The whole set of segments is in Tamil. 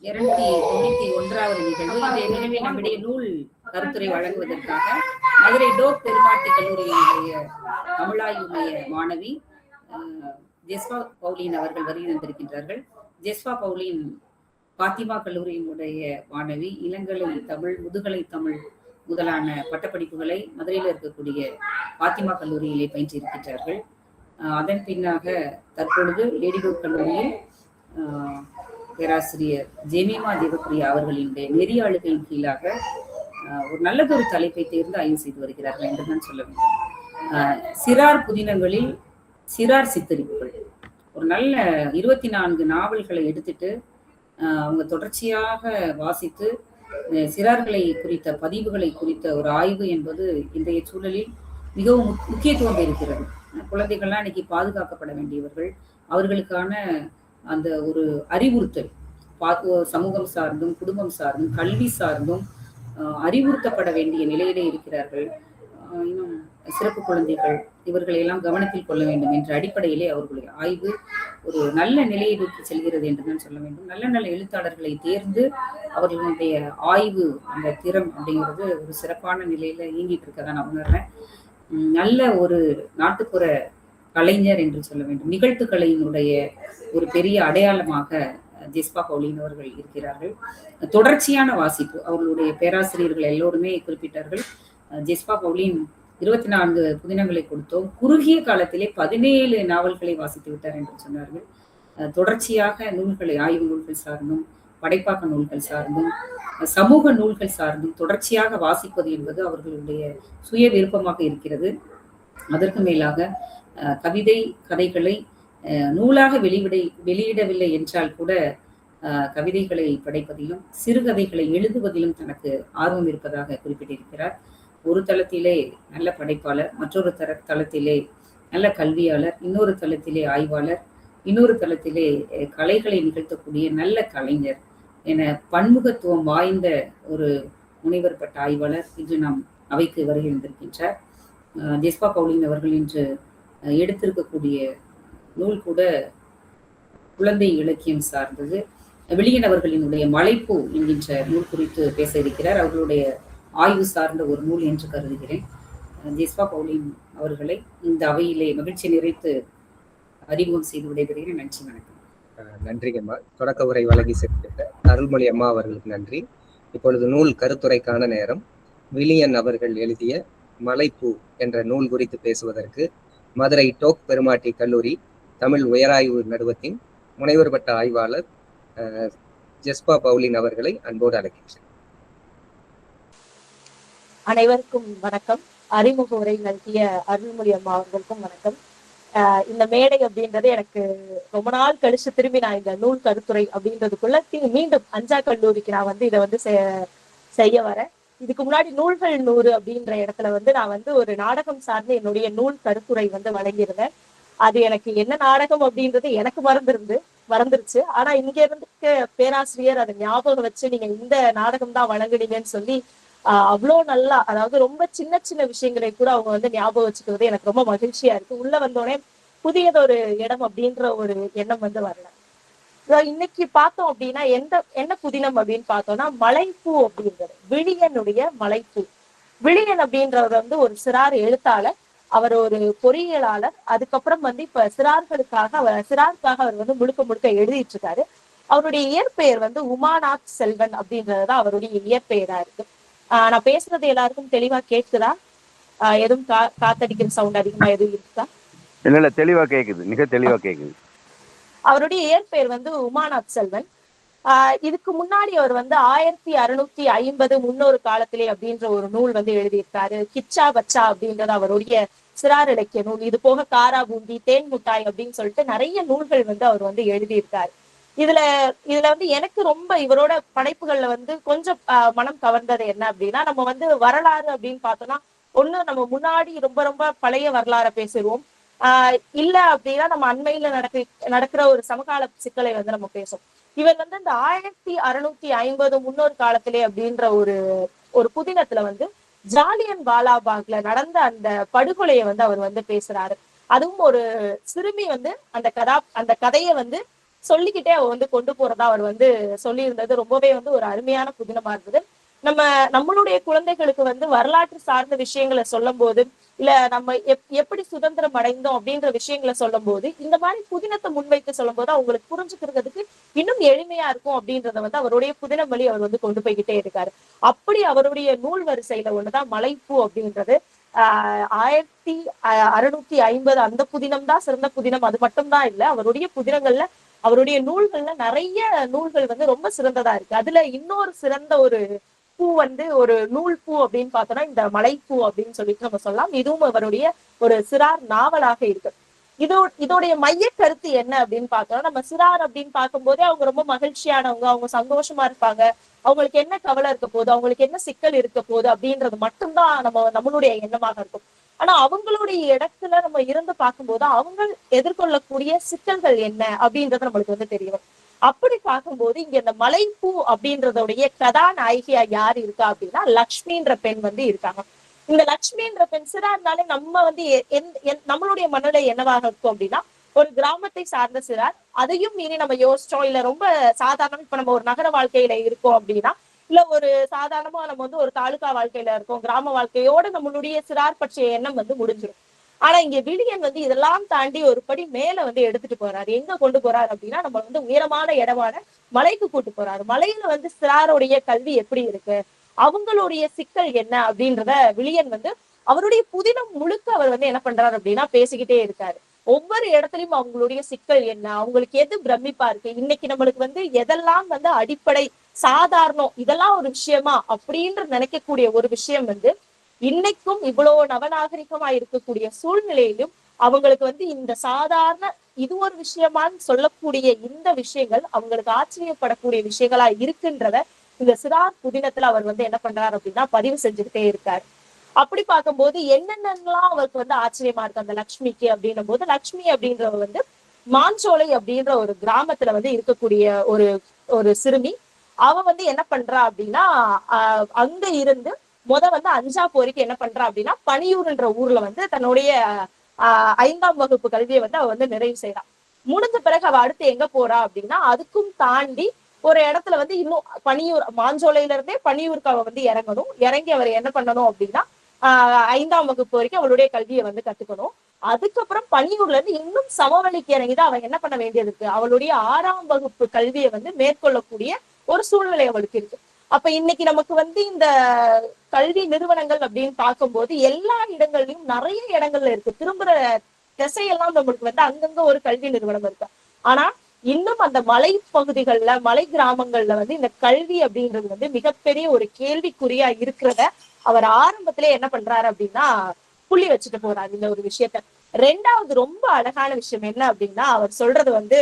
291வது நிகழ்வு. இன்றைய நிகழ்வில் நம்முடைய நூல் கருத்துரை வழங்குவதற்காக மதுரை டோப் பெருமாட்டி கல்லூரியினுடைய தமிழாய்வு மைய மாணவி ஜெஸ்வா பவுலின் அவர்கள் வருகை தந்திருக்கின்றார்கள். ஜெஸ்வா பவுலின் பாத்திமா கல்லூரியினுடைய மாணவி. இளங்கலை தமிழ், முதுகலை தமிழ் முதலான பட்டப்படிப்புகளை மதுரையில் இருக்கக்கூடிய பாத்திமா கல்லூரியிலே பயின்றிருக்கின்றார்கள். அதன் பின்னாக தற்பொழுது லேடிடோப் கல்லூரியில் பேராசிரியர் ஜெமிமா தேவப்பிரியா அவர்களினுடைய நெறியாளுகையின் கீழாக ஒரு நல்லதொரு தலைப்பை தேர்ந்து ஆய்வு செய்து வருகிறார்கள் என்றுதான் சொல்ல வேண்டும். சிறார் புதினங்களில் சிறார் சித்தரிப்புகள், ஒரு நல்ல 24 நாவல்களை எடுத்துட்டு அவங்க தொடர்ச்சியாக வாசித்து சிறார்களை குறித்த பதிவுகளை குறித்த ஒரு ஆய்வு என்பது இன்றைய சூழலில் மிகவும் முக்கியத்துவம் இருக்கிறது. குழந்தைகள்லாம் இன்னைக்கு பாதுகாக்கப்பட வேண்டியவர்கள். அவர்களுக்கான அந்த ஒரு அறிவுறுத்தல் சமூகம் சார்ந்தும் குடும்பம் சார்ந்தும் கல்வி சார்ந்தும் அறிவுறுத்தப்பட வேண்டிய நிலையிலே இருக்கிறார்கள். இன்னும் சிறப்பு குழந்தைகள் இவர்களையெல்லாம் கவனத்தில் கொள்ள வேண்டும் என்ற அடிப்படையிலே அவர்களுடைய ஆய்வு ஒரு நல்ல நிலையை நோக்கி செல்கிறது என்றுதான் சொல்ல வேண்டும். நல்ல நல்ல எழுத்தாளர்களை தேர்ந்து அவர்களுடைய ஆய்வு அந்த திறம் அப்படிங்கிறது ஒரு சிறப்பான நிலையில இயங்கிட்டு இருக்கதான் நான் உணர்றேன். நல்ல ஒரு நாட்டுப்புற கலைஞர் என்று சொல்ல வேண்டும். நிகழ்த்துக்கலையினுடைய ஒரு பெரிய அடையாளமாக ஜெஸ்பா பவுலின் அவர்கள் இருக்கிறார்கள். தொடர்ச்சியான வாசிப்பு அவர்களுடைய பேராசிரியர்கள் எல்லோருமே குறிப்பிட்டார்கள். ஜெஸ்பா பவுலின் 24 புதினங்களை கொடுத்தோம், குறுகிய காலத்திலே 17 நாவல்களை வாசித்து விட்டார் என்று சொன்னார்கள். தொடர்ச்சியாக நூல்களை, ஆய்வு நூல்கள் சார்ந்தும் படைப்பாக்க நூல்கள் சார்ந்தும் சமூக நூல்கள் சார்ந்தும் தொடர்ச்சியாக வாசிப்பது என்பது அவர்களுடைய சுய விருப்பமாக இருக்கிறது. அதற்கு மேலாக கவிதை கதைகளை நூலாக வெளியிடவில்லை என்றால் கூட கவிதைகளை படைப்பதிலும் சிறுகதைகளை எழுதுவதிலும் தனக்கு ஆர்வம் இருப்பதாக குறிப்பிட்டிருக்கிறார். ஒரு தளத்திலே நல்ல படைப்பாளர், மற்றொரு தளத்திலே நல்ல கல்வியாளர், இன்னொரு தளத்திலே ஆய்வாளர், இன்னொரு தளத்திலே கலைகளை நிகழ்த்தக்கூடிய நல்ல கலைஞர் என பன்முகத்துவம் வாய்ந்த ஒரு முனைவர் பட்ட ஆய்வாளர் இன்று நாம் அவைக்கு வருகை வந்திருக்கின்றார். ஜெஸ்பா பவுலின் அவர்கள் இன்று எடுத்திருக்கக்கூடிய நூல் கூட குழந்தை இலக்கியம் சார்ந்தது. விழியன் அவர்களினுடைய மலைப்பூ என்கின்ற நூல் குறித்து பேச இருக்கிறார். அவர்களுடைய ஆய்வு சார்ந்த ஒரு நூல் என்று கருதுகிறேன். ஜெஸ்பா பவுலின் அவர்களை இந்த அவையிலே மகிழ்ச்சி நிறைத்து அறிமுகம் செய்து விடைபெறுகிறேன். நன்றி, வணக்கம். நன்றிங்கம்மா. தொடக்க உரை வழங்கி சென்ற அருள்மொழி அம்மா அவர்களுக்கு நன்றி. இப்பொழுது நூல் கருத்துரைக்கான நேரம். விழியன் அவர்கள் எழுதிய மலைப்பூ என்ற நூல் குறித்து பேசுவதற்கு மதுரை டோப் பெருமாட்டி கல்லூரி தமிழ் உயராய்வு நடுவத்தின் முனைவர் பட்ட ஆய்வாளர் ஜெஸ்பா பவுலின் அவர்களை அன்போடு அழைக்கின்றேன். அனைவருக்கும் வணக்கம். அறிமுக உரை நல்கிய அருள்மொழி அம்மா அவர்களுக்கும் வணக்கம். இந்த மேடை அப்படின்றது எனக்கு ரொம்ப நாள் கழிச்சு திரும்பி நான் இந்த நூல் கருத்துரை அப்படின்றதுக்குள்ள மீண்டும் அஞ்சா கல்லூரிக்கு நான் இதை செய்ய வரேன். இதுக்கு முன்னாடி நூல்கள் 100 அப்படின்ற இடத்துல நான் ஒரு நாடகம் சார்ந்து என்னுடைய நூல் கருத்துரை வழங்கியிருந்தேன். அது எனக்கு என்ன நாடகம் அப்படின்றது எனக்கு மறந்துருச்சு. ஆனா இங்க இருந்து பேராசிரியர் அதை ஞாபகம் வச்சு நீங்க இந்த நாடகம் தான் வழங்குனீங்கன்னு சொல்லி அவ்வளோ நல்லா, அதாவது ரொம்ப சின்ன சின்ன விஷயங்களை கூட அவங்க ஞாபகம் வச்சுக்கிறது எனக்கு ரொம்ப மகிழ்ச்சியா இருக்கு. உள்ள வந்தோடனே புதியதொரு இடம் அப்படின்ற ஒரு எண்ணம் வரல. இன்னைக்கு பார்த்தோம் அப்படின்னா என்ன புதினம் அப்படின்னு பார்த்தோம்னா மலைப்பூ அப்படின்றது, விழியனுடைய மலைப்பூ. விழியன் அப்படின்றவர் ஒரு சிறார் எழுத்தாளர், அவர் ஒரு பொறியியலாளர். அதுக்கப்புறம் இப்ப சிறாருக்காக அவர் முழுக்க முழுக்க எழுதிட்டு இருக்காரு. அவருடைய இயற்பெயர் உமாநாத் செல்வன் அப்படின்றதுதான் அவருடைய இயற்பெயரா இருக்கு. நான் பேசுறது எல்லாருக்கும் தெளிவா கேக்குதா? எதுவும் காத்தடிக்கிற சவுண்ட் அதிகமா எதுவும் இருக்கா? இல்ல, தெளிவா கேக்குது, மிக தெளிவா கேக்குது. அவருடைய இயற்பெயர் உமாநாத் செல்வன். இதுக்கு முன்னாடி அவர் 1650 முன்னொரு காலத்திலே அப்படின்ற ஒரு நூல் எழுதியிருக்காரு. கிச்சா பச்சா அப்படின்றது அவருடைய சிறார் இலக்கிய நூல். இது போக காரா பூந்தி, தேன் முட்டாய் அப்படின்னு சொல்லிட்டு நிறைய நூல்கள் அவர் எழுதியிருக்காரு. இதுல எனக்கு ரொம்ப இவரோட படைப்புகள்ல கொஞ்சம் மனம் கவர்ந்தது என்ன அப்படின்னா, நம்ம வரலாறு அப்படின்னு பார்த்தோம்னா ஒண்ணு நம்ம முன்னாடி ரொம்ப ரொம்ப பழைய வரலாற பேசுவோம், இல்ல அப்படின்னா நம்ம அண்மையில நடக்கிற ஒரு சமகால சிக்கலை நம்ம பேசும். இவர் இந்த 1650 முன்னொரு காலத்திலே அப்படின்ற ஒரு புதினத்துல ஜாலியன் வாலாபாக்ல நடந்த அந்த படுகொலையை அவர் பேசுறாரு. அதுவும் ஒரு சிறுமி அந்த கதையை சொல்லிக்கிட்டே அவ வந்து கொண்டு போறதா அவர் வந்து சொல்லியிருந்தது ரொம்பவே வந்து ஒரு அருமையான புதினமா இருந்தது. நம்மளுடைய குழந்தைகளுக்கு வந்து வரலாற்று சார்ந்த விஷயங்களை சொல்லும் போது, இல்ல நம்ம எப்படி சுதந்திரம் அடைந்தோம் அப்படின்ற விஷயங்களை சொல்லும் போது, இந்த மாதிரி புதினத்தை முன்வைத்து சொல்லும் போது அவங்களுக்கு புரிஞ்சுக்கிறதுக்கு இன்னும் எளிமையா இருக்கும் அப்படின்றத வந்து அவருடைய புதினம் வழி அவர் வந்து கொண்டு போய்கிட்டே இருக்காரு. அப்படி அவருடைய நூல் வரிசையில ஒண்ணுதான் மலைப்பூ அப்படின்றது. 1650 அந்த புதினம் தான் சிறந்த புதினம். அது மட்டும்தான் இல்ல, அவருடைய புதினங்கள்ல அவருடைய நூல்கள்ல நிறைய நூல்கள் வந்து ரொம்ப சிறந்ததா இருக்கு. அதுல இன்னொரு சிறந்த ஒரு பூ வந்து ஒரு நூல் பூ அப்படின்னு பார்த்தோம்னா இந்த மலைப்பூ அப்படின்னு சொல்லிட்டு நம்ம சொல்லலாம். இதுவும் அவருடைய ஒரு சிறார் நாவலாக இருக்கு. இதோடைய மைய கருத்து என்ன அப்படின்னு பார்த்தோம்னா, நம்ம சிறார் அப்படின்னு பார்க்கும்போதே அவங்க ரொம்ப மகிழ்ச்சியானவங்க, அவங்க சந்தோஷமா இருப்பாங்க, அவங்களுக்கு என்ன கவலை இருக்க போகுது, அவங்களுக்கு என்ன சிக்கல் இருக்க போகுது அப்படின்றது மட்டும்தான் நம்மளுடைய எண்ணமாக இருக்கும். ஆனா அவங்களுடைய இடத்துல நம்ம இருந்து பார்க்கும்போது அவங்க எதிர்கொள்ளக்கூடிய சிக்கல்கள் என்ன அப்படின்றது நம்மளுக்கு வந்து தெரியும். அப்படி பார்க்கும்போது இங்க இந்த மலைப்பூ அப்படின்றதோடைய கதாநாயகியா யார் இருக்கா அப்படின்னா லக்ஷ்மின்ற பெண் வந்து இருக்காங்க. இந்த லக்ஷ்மின்ற பெண் சிறார்னாலே நம்ம வந்து நம்மளுடைய மனநிலை என்னவாக இருக்கும் அப்படின்னா ஒரு கிராமத்தை சார்ந்த சிறார். அதையும் மீறி நம்ம யோசிச்சோம் இல்ல ரொம்ப சாதாரணமா இப்ப நம்ம ஒரு நகர வாழ்க்கையில இருக்கோம் அப்படின்னா, இல்ல ஒரு சாதாரணமா நம்ம வந்து ஒரு தாலுகா வாழ்க்கையில இருக்கோம், கிராம வாழ்க்கையோட நம்மளுடைய சிறார் பற்றிய எண்ணம் வந்து முடிஞ்சிடும். ஆனா இங்க விழியன் வந்து இதெல்லாம் தாண்டி ஒரு படி மேல வந்து எடுத்துட்டு போறாரு. எங்க கொண்டு போறாரு அப்படின்னா நம்ம வந்து உயரமான இடமான மலைக்கு கூட்டு போறாரு. மலையில வந்து சிறாருடைய கல்வி எப்படி இருக்கு, அவங்களுடைய சிக்கல் என்ன அப்படின்றத விழியன் வந்து அவருடைய புதினம் முழுக்க அவர் வந்து என்ன பண்றாரு அப்படின்னா பேசிக்கிட்டே இருக்காரு. ஒவ்வொரு இடத்துலயும் அவங்களுடைய சிக்கல் என்ன, அவங்களுக்கு எது பிரமிப்பா இருக்கு, இன்னைக்கு நம்மளுக்கு வந்து எதெல்லாம் வந்து அடிப்படை சாதாரணம், இதெல்லாம் ஒரு விஷயமா அப்படின்னு நினைக்கக்கூடிய ஒரு விஷயம் வந்து இன்னைக்கும் இவ்வளவு நவநாகரிகமா இருக்கக்கூடிய சூழ்நிலையிலும் அவங்களுக்கு வந்து இந்த சாதாரண இது ஒரு விஷயமான்னு சொல்லக்கூடிய இந்த விஷயங்கள் அவங்களுக்கு ஆச்சரியப்படக்கூடிய விஷயங்களா இருக்குன்றத இந்த சிறார் புதினத்துல அவர் வந்து என்ன பண்றாரு அப்படின்னா பதிவு செஞ்சுக்கிட்டே இருக்காரு. அப்படி பார்க்கும்போது என்னென்னலாம் அவருக்கு வந்து ஆச்சரியமா இருக்கு அந்த லக்ஷ்மிக்கு அப்படின்னும் போது, லக்ஷ்மி அப்படின்றவ வந்து மாஞ்சோலை அப்படின்ற ஒரு கிராமத்துல வந்து இருக்கக்கூடிய ஒரு ஒரு சிறுமி. அவ வந்து என்ன பண்றா அப்படின்னா அங்க இருந்து வந்து 5ஆம் வரைக்கும் என்ன பண்றா அப்படின்னா பனியூர்ன்ற ஊர்ல வந்து தன்னுடைய 5ஆம் வகுப்பு கல்வியை வந்து அவ வந்து நிறைவு செய்யறா. முடிஞ்ச பிறகு அவ அடுத்து எங்க போறா அப்படின்னா அதுக்கும் தாண்டி ஒரு இடத்துல வந்து இன்னும் பனியூர் மாஞ்சோலையில இருந்தே பனியூருக்கு அவ வந்து இறங்கணும். இறங்கி அவர் என்ன பண்ணணும் அப்படின்னா 5ஆம் வகுப்பு வரைக்கும் அவளுடைய கல்வியை வந்து கத்துக்கணும். அதுக்கப்புறம் பனியூர்ல இருந்து இன்னும் சமவெளிக்கு இறங்கிதான் அவன் என்ன பண்ண வேண்டியது இருக்கு, அவளுடைய 6ஆம் வகுப்பு கல்வியை வந்து மேற்கொள்ளக்கூடிய ஒரு சூழ்நிலை அவளுக்கு இருக்கு. அப்ப இன்னைக்கு நமக்கு வந்து இந்த கல்வி நிறுவனங்கள் அப்படின்னு பார்க்கும்போது எல்லா இடங்கள்லயும் நிறைய இடங்கள்ல இருக்கு. திரும்புற திசையெல்லாம் நம்மளுக்கு வந்து அங்கங்க ஒரு கல்வி நிறுவனம் இருக்கு. ஆனா இன்னும் அந்த மலை பகுதிகள்ல மலை கிராமங்கள்ல வந்து இந்த கல்வி அப்படின்றது வந்து மிகப்பெரிய ஒரு கேள்விக்குறியா இருக்கிறத அவர் ஆரம்பத்திலே என்ன பண்றாரு அப்படின்னா புள்ளி வச்சுட்டு போறாரு இந்த ஒரு விஷயத்த. ரெண்டாவது ரொம்ப அழகான விஷயம் என்ன அப்படின்னா அவர் சொல்றது வந்து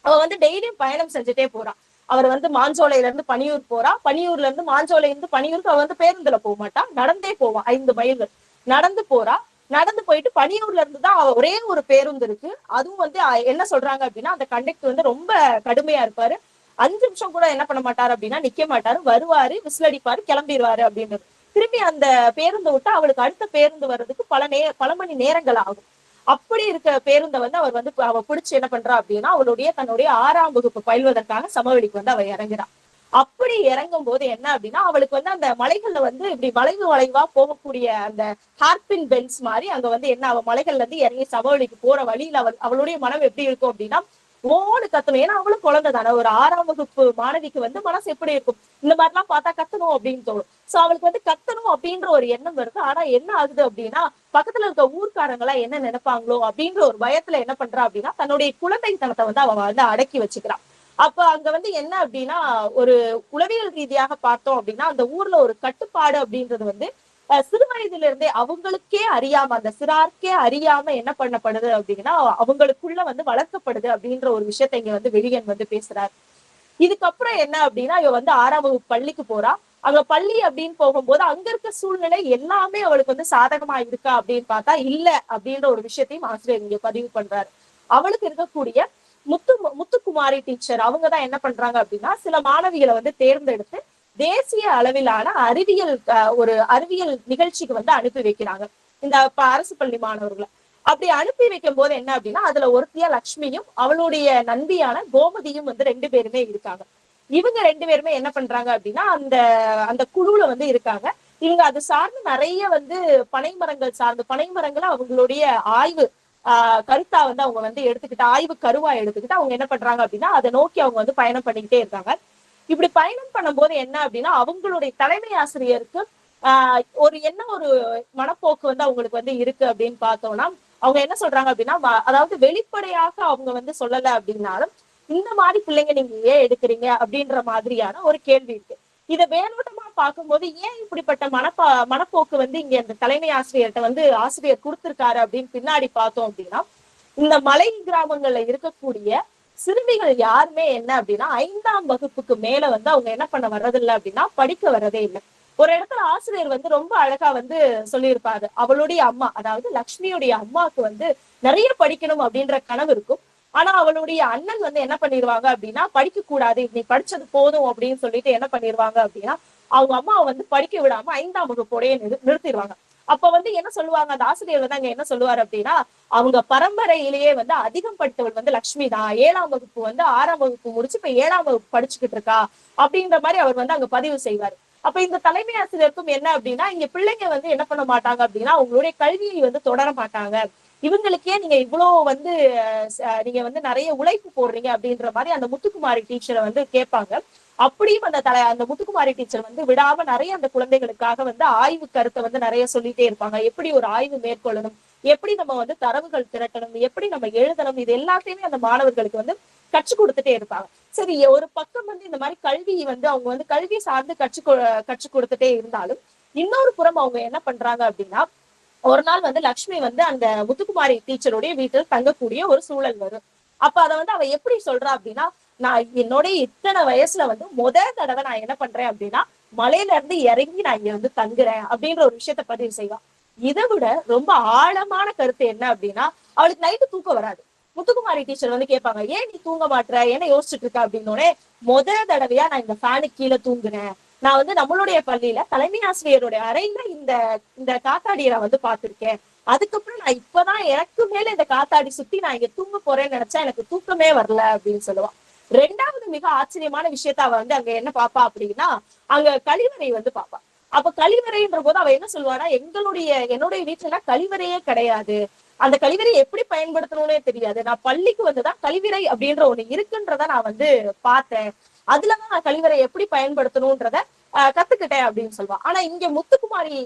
அவ வந்து டெய்லியும் பயணம் செஞ்சுட்டே போறான். அவர் வந்து மாஞ்சோலையில இருந்து பனியூர் போறா, பனியூர்ல இருந்து மாஞ்சோலை இருந்து பனியூருக்கு அவ வந்து பேருந்துல போக மாட்டா, நடந்தே போவான். 5 மைல்கள் நடந்து போறா. நடந்து போயிட்டு பனியூர்ல இருந்து தான் அவ ஒரே ஒரு பேருந்து இருக்கு. அதுவும் வந்து என்ன சொல்றாங்க அப்படின்னா அந்த கண்டக்டர் வந்து ரொம்ப கடுமையா இருப்பாரு. 5 நிமிஷம் கூட என்ன பண்ண மாட்டாரு அப்படின்னா நிக்க மாட்டாரு, வருவாரு, விசில் அடிப்பாரு, கிளம்பிடுவாரு அப்படின்றது. திரும்பி அந்த பேருந்து விட்டு அவளுக்கு அடுத்த பேருந்து வர்றதுக்கு பல மணி நேரங்கள் ஆகும். அப்படி இருக்க பேருந்தை வந்து அவர் வந்து அவ பிடிச்சு என்ன பண்றா அப்படின்னா தன்னுடைய 6ஆம் வகுப்பு பயில்வதற்காக சமவெளிக்கு வந்து அவ இறங்குறான். அப்படி இறங்கும் போது என்ன அப்படின்னா அவளுக்கு வந்து அந்த மலைகள்ல வந்து இப்படி வளைவா போகக்கூடிய அந்த ஹார்பின் பென்ஸ் மாதிரி அங்க வந்து என்ன அவ மலைகள்ல இருந்து இறங்கி சமவெளிக்கு போற வழியில அவளுடைய மனம் எப்படி இருக்கும் அப்படின்னா ஓடு கத்தணும். ஏன்னா அவளும் குழந்தை தானே, ஒரு 6ஆம் வகுப்பு மாணவிக்கு வந்து மனசு எப்படி இருக்கும், இந்த மாதிரிலாம் பார்த்தா கத்தணும் அப்படின்னு தோணும். சோ அவளுக்கு வந்து கத்தணும் அப்படின்ற ஒரு எண்ணம் வருது. ஆனா என்ன ஆகுது அப்படின்னா பக்கத்துல இருக்க ஊர்க்காரங்களா என்ன நினைப்பாங்களோ அப்படின்ற ஒரு பயத்துல என்ன பண்றா அப்படின்னா தன்னுடைய குழந்தைத்தனத்தை வந்து அவ வந்து அடக்கி வச்சுக்கிறான். அப்ப அங்க வந்து என்ன அப்படின்னா ஒரு உளவியல் ரீதியாக பார்த்தோம் அப்படின்னா அந்த ஊர்ல ஒரு கட்டுப்பாடு அப்படின்றது வந்து சிறு வயதுல இருந்தே அவங்களுக்கே அறியாம அந்த சிறாருக்கே அறியாம என்ன பண்ணப்படுது அப்படின்னா அவங்களுக்குள்ள வந்து வளர்க்கப்படுது அப்படின்ற ஒரு விஷயத்த இங்க வந்து விழியன் வந்து பேசுறாரு. இதுக்கப்புறம் என்ன அப்படின்னா இவ வந்து 6ஆம் வகுப்பு பள்ளிக்கு போறா. அங்க பள்ளி அப்படின்னு போகும்போது அங்க இருக்க சூழ்நிலை எல்லாமே அவளுக்கு வந்து சாதகமா இருக்கா அப்படின்னு பார்த்தா இல்ல அப்படின்ற ஒரு விஷயத்தையும் ஆசிரியர் இங்க பதிவு பண்றாரு. அவளுக்கு இருக்கக்கூடிய முத்துக்குமாரி டீச்சர் அவங்கதான் என்ன பண்றாங்க அப்படின்னா சில மாணவிகளை வந்து தேர்ந்தெடுத்து தேசிய அளவிலான அறிவியல் நிகழ்ச்சிக்கு வந்து அனுப்பி வைக்கிறாங்க இந்த அரசு பள்ளி மாணவர்களை. அப்படி அனுப்பி வைக்கும் போது என்ன அப்படின்னா அதுல ஒருத்தியா லக்ஷ்மியும் அவளுடைய நண்பியான கோமதியும் வந்து 2 பேருமே இருக்காங்க. இவங்க 2 பேருமே என்ன பண்றாங்க அப்படின்னா அந்த அந்த குழுவுல வந்து இருக்காங்க. இவங்க அது சார்ந்து நிறைய வந்து பனைமரங்கள் சார்ந்து பனைமரங்களை அவங்களுடைய ஆய்வு கருத்தா வந்து அவங்க வந்து எடுத்துக்கிட்டு ஆய்வு கருவா எடுத்துக்கிட்டு அவங்க என்ன பண்றாங்க அப்படின்னா அதை நோக்கி அவங்க வந்து பயணம் பண்ணிக்கிட்டே இருக்காங்க. இப்படி பயணம் பண்ணும்போது என்ன அப்படின்னா அவங்களுடைய தலைமை ஆசிரியருக்கு ஒரு என்ன ஒரு மனப்போக்கு வந்து அவங்களுக்கு வந்து இருக்கு அப்படின்னு பார்த்தோம்னா அவங்க என்ன சொல்றாங்க அப்படின்னா அதாவது வெளிப்படையாக அவங்க வந்து சொல்லல அப்படின்னாலும் இந்த மாதிரி பிள்ளைங்க நீங்க ஏன் எடுக்கிறீங்க அப்படின்ற மாதிரியான ஒரு கேள்வி இருக்கு. இதை வேணுட்டமா பார்க்கும்போது ஏன் இப்படிப்பட்ட மனப்போக்கு வந்து இங்க இந்த தலைமை ஆசிரியர்கிட்ட வந்து ஆசிரியர் கொடுத்திருக்காரு அப்படின்னு பின்னாடி பார்த்தோம் அப்படின்னா இந்த மலை கிராமங்கள்ல இருக்கக்கூடிய சிறுமிகள் யாருமே என்ன அப்படின்னா 5ஆம் வகுப்புக்கு மேல வந்து அவங்க என்ன பண்ண வர்றதில்லை அப்படின்னா படிக்க வர்றதே இல்லை. ஒரு இடத்துல ஆசிரியர் வந்து ரொம்ப அழகா வந்து சொல்லியிருப்பாரு. அவளுடைய அம்மா அதாவது லக்ஷ்மியுடைய அம்மாவுக்கு வந்து நிறைய படிக்கணும் அப்படின்ற கனவு இருக்கும். ஆனா அவளுடைய அண்ணன் வந்து என்ன பண்ணிடுவாங்க அப்படின்னா படிக்க கூடாது, நீ படிச்சது போதும் அப்படின்னு சொல்லிட்டு என்ன பண்ணிடுவாங்க அப்படின்னா அவங்க அம்மாவை வந்து படிக்க விடாம 5ஆம் வகுப்போடய நிறுத்திடுவாங்க. அப்ப வந்து என்ன சொல்லுவாங்க அந்த ஆசிரியர் வந்து அங்க என்ன சொல்லுவாரு அப்படின்னா அவங்க பரம்பரையிலேயே வந்து அதிகம் படித்தவள் வந்து லக்ஷ்மி தான். 7ஆம் வகுப்பு வந்து 6ஆம் வகுப்பு முடிச்சு இப்ப 7ஆம் வகுப்பு படிச்சுக்கிட்டு இருக்கா அப்படின்ற மாதிரி அவர் வந்து அங்க பதிவு செய்வாரு. அப்ப இந்த தலைமை ஆசிரியருக்கும் என்ன அப்படின்னா இங்க பிள்ளைங்க வந்து என்ன பண்ண மாட்டாங்க அப்படின்னா அவங்களுடைய கல்வியை வந்து தொடர மாட்டாங்க. இவங்களுக்கே நீங்க இவ்வளவு வந்து நீங்க வந்து நிறைய உழைப்பு போடுறீங்க அப்படின்ற மாதிரி அந்த முத்துக்குமாரி டீச்சரை வந்து கேட்பாங்க. அப்படியும் அந்த முத்துக்குமாரி டீச்சர் வந்து விடாம நிறைய அந்த குழந்தைகளுக்காக வந்து ஆய்வு கருத்தை வந்து நிறைய சொல்லிட்டே இருப்பாங்க. எப்படி ஒரு ஆய்வு மேற்கொள்ளணும், எப்படி நம்ம வந்து தரவுகள் திரட்டணும், எப்படி நம்ம எழுதணும், இது எல்லாத்தையுமே அந்த மாணவர்களுக்கு வந்து கற்றுக் கொடுத்துட்டே இருப்பாங்க. சரி, ஒரு பக்கம் வந்து இந்த மாதிரி கல்வி வந்து அவங்க வந்து கல்வி சார்ந்து கற்றுக் கொடுத்துட்டே இருந்தாலும் இன்னொரு புறம் அவங்க என்ன பண்றாங்க அப்படின்னா ஒரு நாள் வந்து லக்ஷ்மி வந்து அந்த முத்துக்குமாரி டீச்சருடைய வீட்டில் தங்கக்கூடிய ஒரு சூழல் வரும். அப்ப அதை வந்து அவ எப்படி சொல்றா அப்படின்னா நான் என்னுடைய இத்தனை வயசுல வந்து தடவை நான் என்ன பண்றேன் அப்படின்னா மலையில இருந்து இறங்கி நான் இங்க வந்து தங்குறேன் அப்படின்ற ஒரு விஷயத்த பதிவு செய்வான். இதை விட ரொம்ப ஆழமான கருத்து என்ன அப்படின்னா அவளுக்கு நைட்டு தூக்கம் வராது. முத்துக்குமாரி டீச்சர் வந்து கேட்பாங்க ஏன் நீ தூங்க மாட்டுற, என்ன யோசிச்சுட்டு இருக்க அப்படின்னோடனே தடவையா நான் இந்த ஃபேனுக்கு கீழே தூங்குறேன். நான் வந்து நம்மளுடைய பள்ளியில தலைமை ஆசிரியருடைய அறையில இந்த காத்தாடியை நான் வந்து பார்த்திருக்கேன். அதுக்கப்புறம் நான் இப்பதான் எனக்கு மேல இந்த காத்தாடி சுத்தி நான் இங்க தூங்க போறேன்னு நினைச்சா எனக்கு தூக்கமே வரல அப்படின்னு சொல்லுவான். 2வது மிக ஆச்சரியமான விஷயத்த அவ வந்து அங்க என்ன பாப்பா அப்படின்னா அங்க கழிவறை வந்து பாப்பா. அப்ப கழிவறைன்ற போது அவ என்ன சொல்லுவானா என்னுடைய வீட்டுல கழிவறையே கிடையாது, அந்த கழிவறையை எப்படி பயன்படுத்தணும்னே தெரியாது, நான் பள்ளிக்கு வந்துதான் கழிவறை அப்படின்ற ஒண்ணு இருக்குன்றத நான் வந்து பார்த்தேன், அதுலதான் நான் கழிவறை எப்படி பயன்படுத்தணும்ன்றத கத்துக்கிட்டேன் அப்படின்னு சொல்லுவான். ஆனா இங்க முத்துக்குமாரி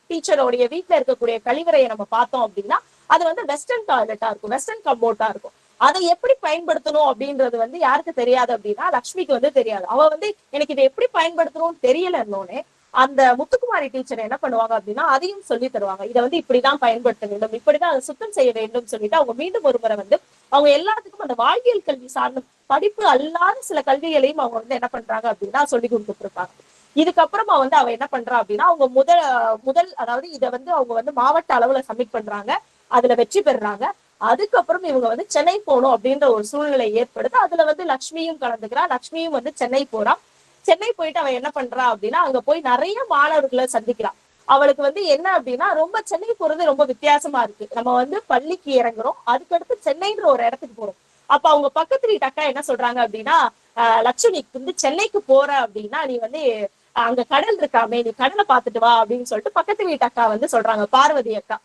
டீச்சரோடைய வீட்டுல இருக்கக்கூடிய கழிவறையை நம்ம பார்த்தோம் அப்படின்னா அது வந்து வெஸ்டர்ன் டாய்லெட்டா இருக்கும், வெஸ்டர்ன் கம்போர்ட்டா இருக்கும். அதை எப்படி பயன்படுத்தணும் அப்படின்றது வந்து யாருக்கு தெரியாது அப்படின்னா லக்ஷ்மிக்கு வந்து தெரியாது. அவ வந்து எனக்கு இதை எப்படி பயன்படுத்தணும்னு தெரியலன்னோடனே அந்த முத்துக்குமாரி டீச்சர் என்ன பண்ணுவாங்க அப்படின்னா அதையும் சொல்லி தருவாங்க. இதை வந்து இப்படிதான் பயன்படுத்த வேண்டும், இப்படிதான் அதை சுத்தம் செய்ய வேண்டும் சொல்லிட்டு அவங்க மீண்டும் ஒரு முறை வந்து அவங்க எல்லாத்துக்கும் அந்த வாழ்வியல் கல்வி சார்ந்த படிப்பு அல்லாத சில கல்விகளையும் அவங்க வந்து என்ன பண்றாங்க அப்படின்னா சொல்லி கொடுத்துட்டு இருப்பாங்க. இதுக்கப்புறமா வந்து அவ என்ன பண்றா அப்படின்னா அவங்க முதல் அதாவது இதை வந்து அவங்க வந்து மாவட்ட அளவுல சப்மிட் பண்றாங்க, அதுல வெற்றி பெறுறாங்க. அதுக்கப்புறம் இவங்க வந்து சென்னை போகணும் அப்படின்ற ஒரு சூழ்நிலை ஏற்படுது. அதுல வந்து லக்ஷ்மியும் கலந்துக்கிறா. லக்ஷ்மியும் வந்து சென்னை போறா. சென்னை போயிட்டு அவன் என்ன பண்றா அப்படின்னா அங்க போய் நிறைய மாணவர்களை சந்திக்கிறான். அவளுக்கு வந்து என்ன அப்படின்னா ரொம்ப சென்னை போறது ரொம்ப வித்தியாசமா இருக்கு. நம்ம வந்து பள்ளிக்கு இறங்குறோம், அதுக்கடுத்து சென்னைன்ற ஒரு இடத்துக்கு போறோம். அப்ப அவங்க பக்கத்து வீட்டு அக்கா என்ன சொல்றாங்க அப்படின்னா லட்சுமி வந்து சென்னைக்கு போற அப்படின்னா நீ வந்து அங்க கடல் இருக்காமே, நீ கடலை பாத்துட்டு வா அப்படின்னு சொல்லிட்டு பக்கத்து வீட்டு அக்கா வந்து சொல்றாங்க, பார்வதி அக்கா.